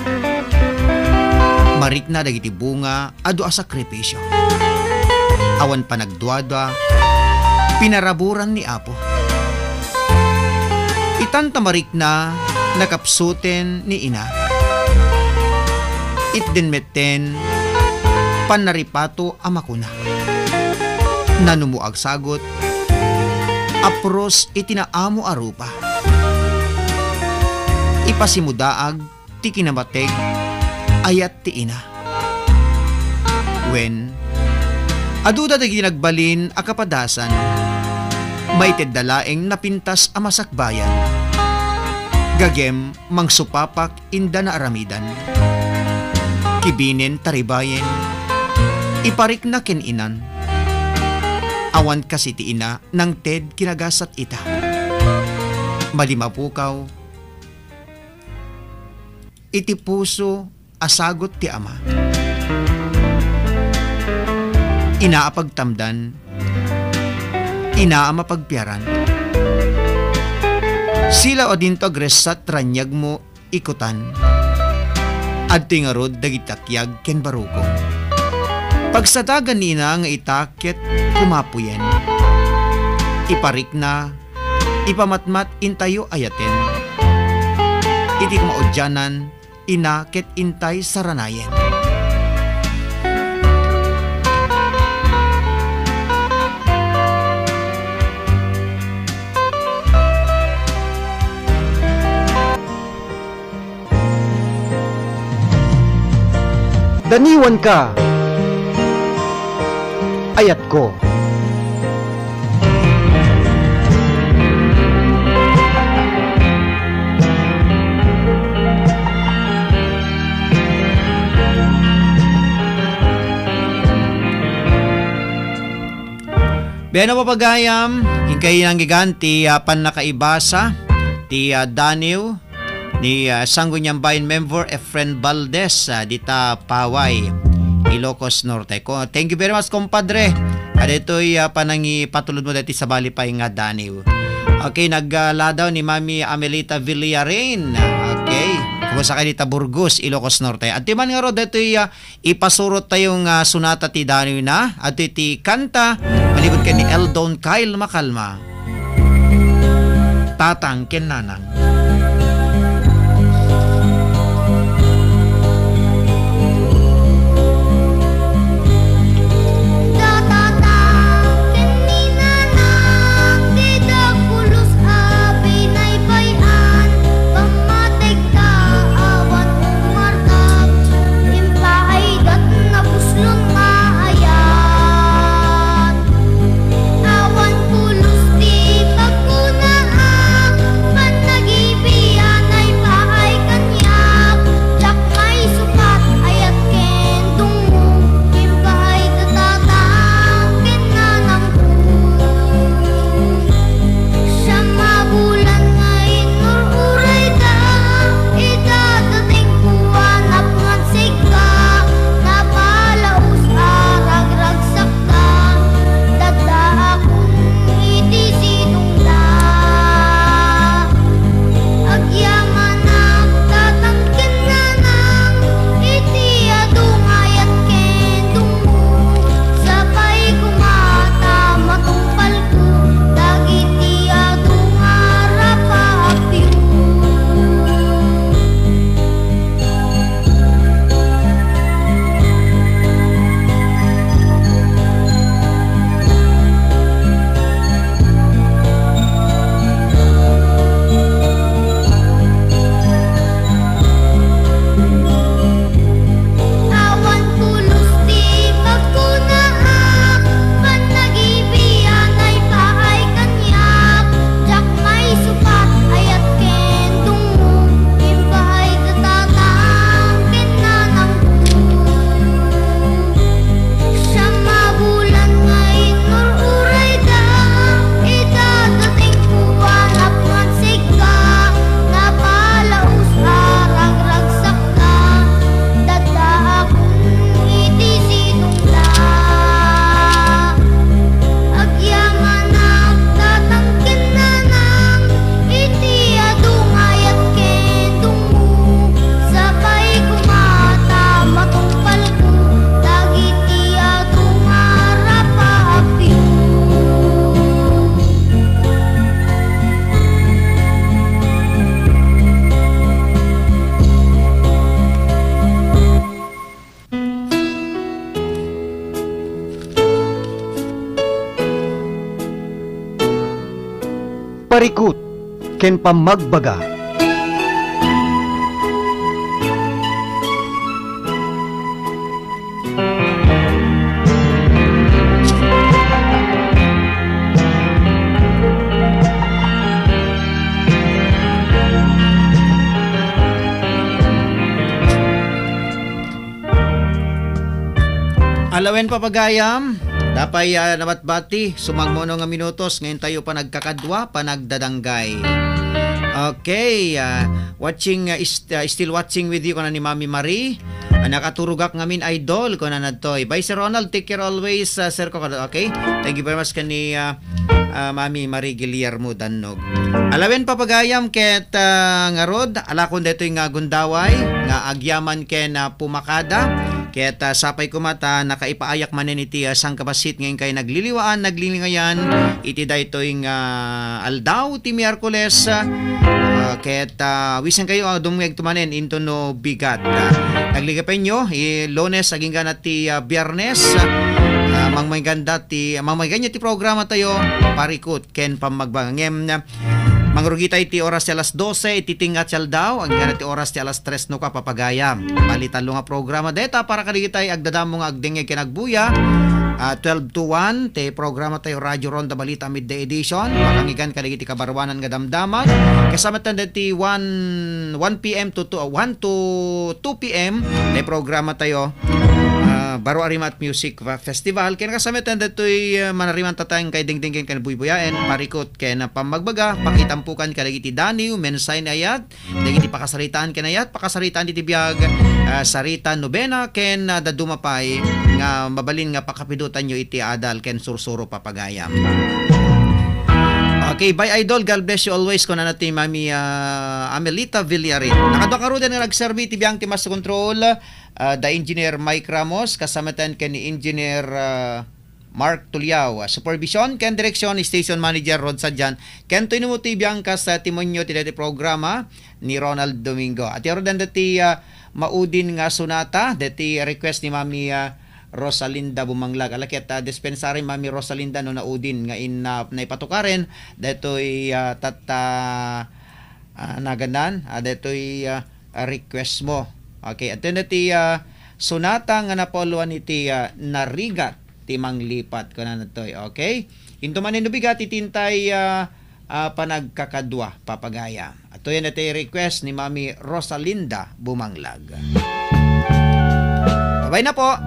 Marik na dagiti bunga, adu a sakripisyo. Awan pa nagduada, pinaraburan ni Apo. Itanta marik na nakapsuten ni ina. Itdinmeten panaripato amakuna. Nanumuag sagot, apros itinaamo arupa. Ipasimudaag ti kinamateg ayat ti ina. When aduda dagi nagbalin a kapadasan, may teddalaeng napintas a masakbayan. Gagem mangsupapak inda na aramidan. Kibinin taribayen, iparik na kininan. Awan kasi ti ina nang ted kinagasat ita. Malimapukaw, iti puso asagot ti ama. Inaapagtamdan, inaama pagpiaran. Sila o dinto agresat ranyag mo ikutan. At tingarod dagitakyag ken baruko. Pagsadagan nina nga itakit kumapuyen. Iparik na, ipamatmat intayo ayaten. Iti kumaudyanan, inakit intay saranayen. Daniwan ka, ayat ko. Beno papagayam, hingkay ng giganti pan nakaibasa ti Daniel ni Sangguniang Bayan member Efren Valdez dita Paway, Ilocos Norte. Thank you very much, compadre. Kada ito'y panangi patulod mo dati sa balipay nga Daniel. Okay, nagladaw ni Mami Amelita Villarain. Okay, kumusta kayo dita Burgos, Ilocos Norte. At timan nga ro, dito'y ipasurot tayong sunata ti Daniel na. At iti kanta, malibot ka ni Eldon Kyle Makalma. Tatang Kenanang. Awan pulos di pagkunaan, panagibig parikot, ken pamagbaga. Alawen papagayam, dapay nabatbati, sumagmono nga minutos, ngayon tayo pa nagkakadwa, pa nagdadanggay. Okay, still watching with you ko na ni Mami Marie. Nakaturugak ngamin idol ko na nadtoy. Bye Sir Ronald, take care always, Sir ko. Okay, thank you very much kani Mami Marie Guillermo Dannog. Alawen papagayam ket ngarod, alakon dito nga gundaway, nga agyaman ken pumakada. Ket sapay kumata nakaipaayak manen iti sang kabasit ngayon kay nagliliwaan naglilingayan iti daytoy aldaw ti Miyerkules ket wisan kayo dumngeg tumanen into no bigat nagligapen nyo Lunes aging gana ti Biyernes mangmayganda ti ti programa tayo parikot ken pamagbangem mangrugita iti oras ti alas 12 ititingat siyal daw ang gana ti oras ti alas 3 no ka papagaya palitalo nga programa deta para kaligitay agdadamo nga agdengeg kenagbuya 12 to 1 ti programa tayo Radyo Ronda Balita Midday Edition makangigan kaligiti kabarwanan nga damdaman kasama tanda ti 1 PM to 1 to 2 PM ti programa tayo Baro Arimat Music Festival ken kasama tanda toy manariman tatayng kay dingdingken ken buybuyaen parikot ken pamagbaga pakitampukan kadagiti daniw mensay na ayat dagiti pakasaritaan ken ayat pakasaritaan iti biag sarita nobena ken dadumapay nga mabalin nga pakapidutan nyo iti adal ken sursuro papagayam. Okay, bye idol. God bless you always. Kung natin Mami Amelita Villarin. Nakadwa ka rin na nagservi ti biyang timas control the engineer Mike Ramos kasama tan ken ni engineer Mark Tuliao. Supervision ken direksyon ni station manager Rod Sadjan. Ken toy mo ti biyang kas timonyo ti dati programa ni Ronald Domingo. At yaro dan dati maudin nga sunata dati request ni Mami Rosalinda Bumanglag alaket dispensary Mami Rosalinda no naudin nga naipatukaren detoy naganan detoy request mo. Okay, at ti sunata nga napoluan iti narigat ti manglipat ko na natoy. Okay, into man bigat itintay panagkakadwa papagaya. Ato yan iti request ni Mami Rosalinda Bumanglag. Bye na po.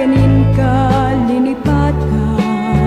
Kanin ka linipatan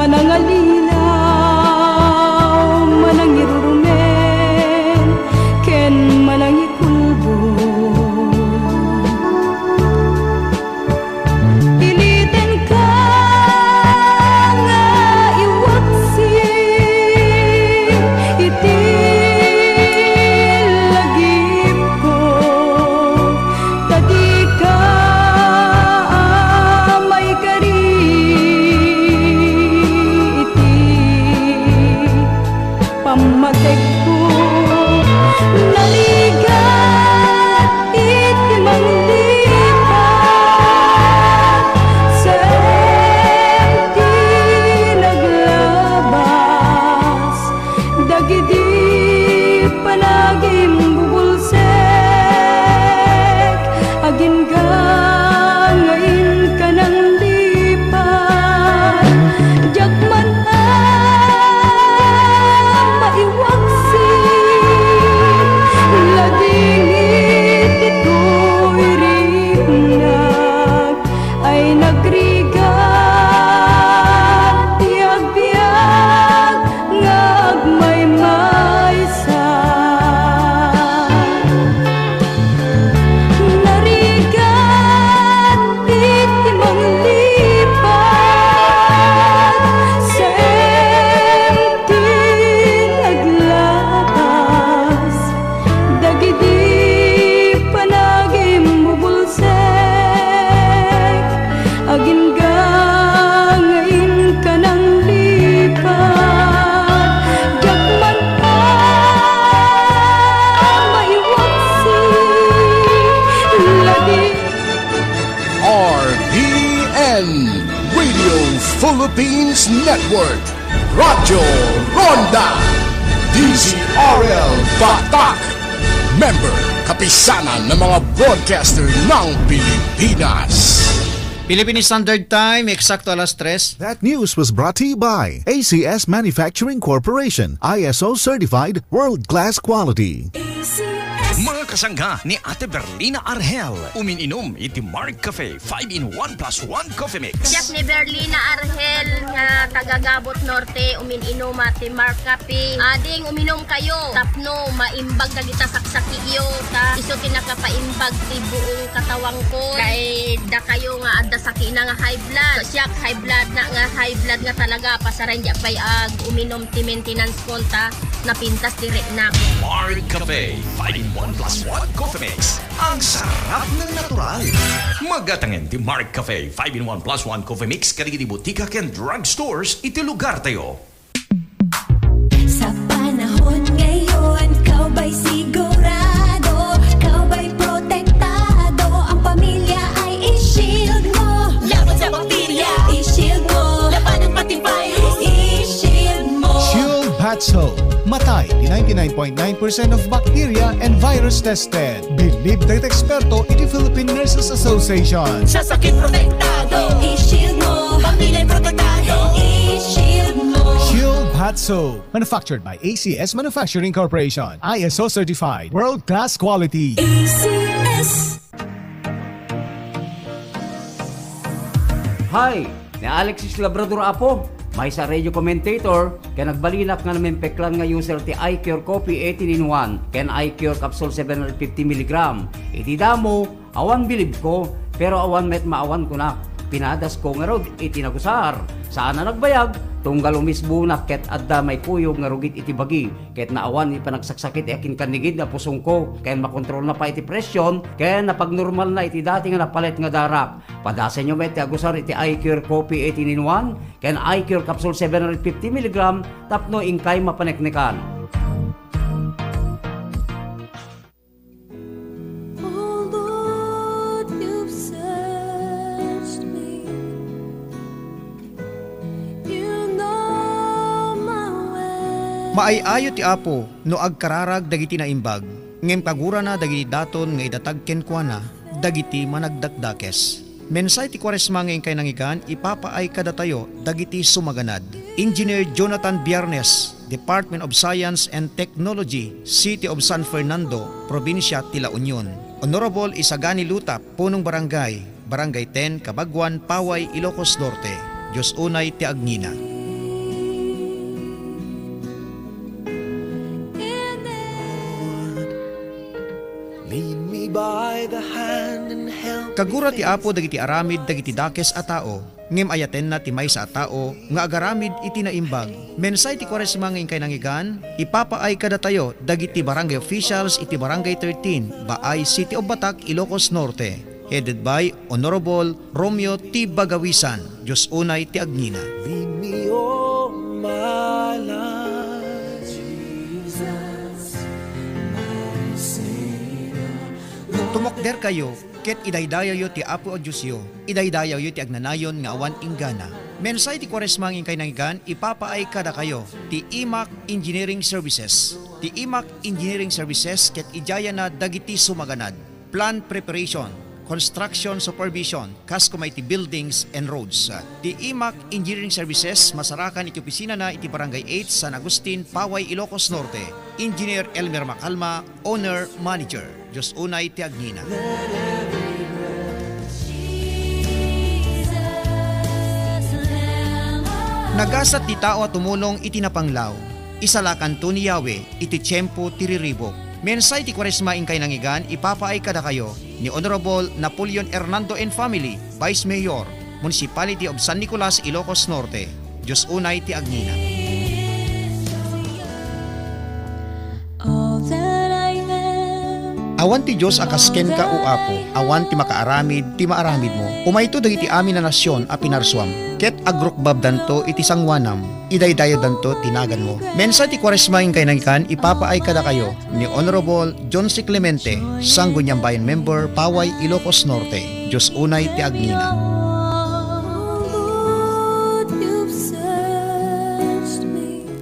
manangalinaw, manangirurumen, ken manangikulbo. Piliten ka nga iwaksi, iti lagip ko, tadi ka may kari, iti pamatek ko, naligat iti manglipat, sa enti naglabas, dagiti panagim bubulsek, agin ka ngayon ka ng lipat, jakman maiwaksi, ladingit ito'y rinag, ay nagrigat, tiyag-biyag, nga agmay-maysa. Narigat iti manglipat, sa enti naglabas, dagiti panagim bubulsek, agin ka ngayon ka ng lipat, jakman maiwaksi, lagi RPN Radio Philippines Network, Radyo Ronda, DZRL Batak, member kapisanan ng mga broadcaster ng Pilipinas. Philippine Standard Time, eksakto alas 3. That news was brought to you by ACS Manufacturing Corporation, ISO certified world-class quality. Mga kasangga ni Ate Berlina Argel, umininom iti Mark Cafe 5-in-1 plus 1 coffee mix. Siyak ni Berlina Argel nga tagagabot norte, umininom ati Mark Cafe. Ading uminom kayo, tapno maimbag dagita saksaki iyo, ta iso tinakapaimbag ti buong katawang ko. Kay da kayo nga adda saki na nga high blood. So, siyak high blood nga talaga pasaran diya pay ag uminom ti maintenance konta napintas dire na. Mark Cafe 5-in-1 plus 1 coffee mix. Ang sarap ng natural. Magatangin ti Mark Cafe 5-in-1 plus 1 coffee mix kadigiti butika ken drugstores iti lugar tayo. Sa panahon ngayon, kau ba'y sigurado? Kau ba'y protektado? Ang pamilya ay i-shield mo. Laban sa bakterya, i-shield mo. Laban ng pati virus, i-shield mo. Shield Batso. Matay di 99.9% of bacteria and virus tested. Believed that eksperto iti Philippine Nurses Association. Sa sakit protektado, i-shield mo. Pamilya protektado, i-shield mo. Shield Batso. Manufactured by ACS Manufacturing Corporation. ISO certified. World-class quality. ACS. Hi! Ni Alexis Labrador Apo. May sa radio commentator, kaya nagbalinak nga namin peklan nga user ti iCure Coffee 18-in-1, ken iCure Capsule 750mg. Iti damo, awan bilib ko, pero awan met maawan ko na. Pinadas ko nga rod, iti nagusar. Saan na nagbayag? Tunggal umisbunak ket adda may kuyog nga rugit iti bagi. Ket naawan iti panagsaksakit akin kanigid na pusong ko. Kaya makontrol na pa iti presyon, kaya napagnormal na iti dati nga napalit nga darak. Padasan nyo met agusar iti iCure Coffee 18-in-1, kaya iCure Capsule 750mg, tapno ingkay mapaneknekan. Maayayo ti Apo no agkararag dagiti na imbag, ngem kagura na dagiti daton nga idatag kenkwana, dagiti managdakdakes. Mensay ti Kwaresma nga ingkay nangigan, ipapaay kada tayo dagiti sumaganad. Engineer Jonathan Biernes, Department of Science and Technology, City of San Fernando, Probinsya ti La Union. Honorable Isagani Lutap, Punong Barangay, Barangay 10, Kabagwan, Paway, Ilocos Norte. Diyos unay ti Agnina. Kagura ti Apo dagiti aramid dagiti dakes a tao, ngem ayaten na ti maysa a tao nga agaramid iti naimbag. Mensay ti Kwaresma nga inkay nangigan, ipapaay kada tayo dagiti barangay officials iti barangay 13, Baay City of Batac, Ilocos Norte. Headed by Honorable Romeo T. Bagawisan, Diyos unay ti Agnina. Tumokder kayo, ket idaydayaw yo ti Apo o Diyos yo, idaydayaw yo ti agnanayon nga awan inggana. Mensay ti Kwaresma nga inkay nangigan, ipapaay kada kayo ti IMAC Engineering Services. Ti IMAC Engineering Services ket ijaya na dagiti sumaganad, plan preparation, construction supervision, custom IT buildings and roads. Ti IMAC Engineering Services masarakan iti opisina na iti Barangay 8 San Agustin, Paway, Ilocos Norte. Engineer Elmer Macalma, Owner Manager. Diyos unay ti Agnina. Nagasat ti tao at tumulong iti napanglaw. Isalakan to ni Yahweh iti tiyempo tiriribok. Mensay ti Kwaresma inkay nangigan, ipapaay kada kayo ni Honorable Napoleon Hernando and Family, Vice Mayor, Municipality of San Nicolas, Ilocos Norte. Diyos unay ti Agnina. Awan ti Diyos akasken ka o Apo, awan ti makaaramid, ti maaramid mo. Umayto dagiti amin na nasyon a pinarswam. Ket agrokbab danto iti sangwanam, idaydayo danto tinagan mo. Mensa ti Kwaresma inkay nangikan, ipapaay kada kayo ni Honorable John C. Clemente, Sangguniang Bayan Member, Paway, Ilocos Norte. Diyos unay ti Agnina.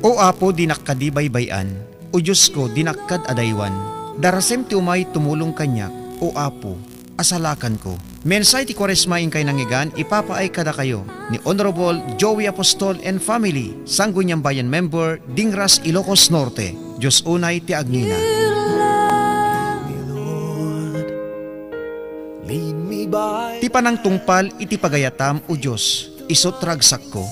O Apo, dinakkadibaybayan, o Diyos ko, dinakkad adaywan. Darasem ti umay tumulong kanyak, o Apo, asalakan ko. Mensay ti Kwaresma inkay nangigan, ipapaay kada kayo ni Honorable Joey Apostol and Family, Sangguniang Bayan Member, Dingras, Ilocos Norte. Diyos unay ti Agnina. Ti panang tungpal iti pagayatam, o Diyos, isot ragsak ko.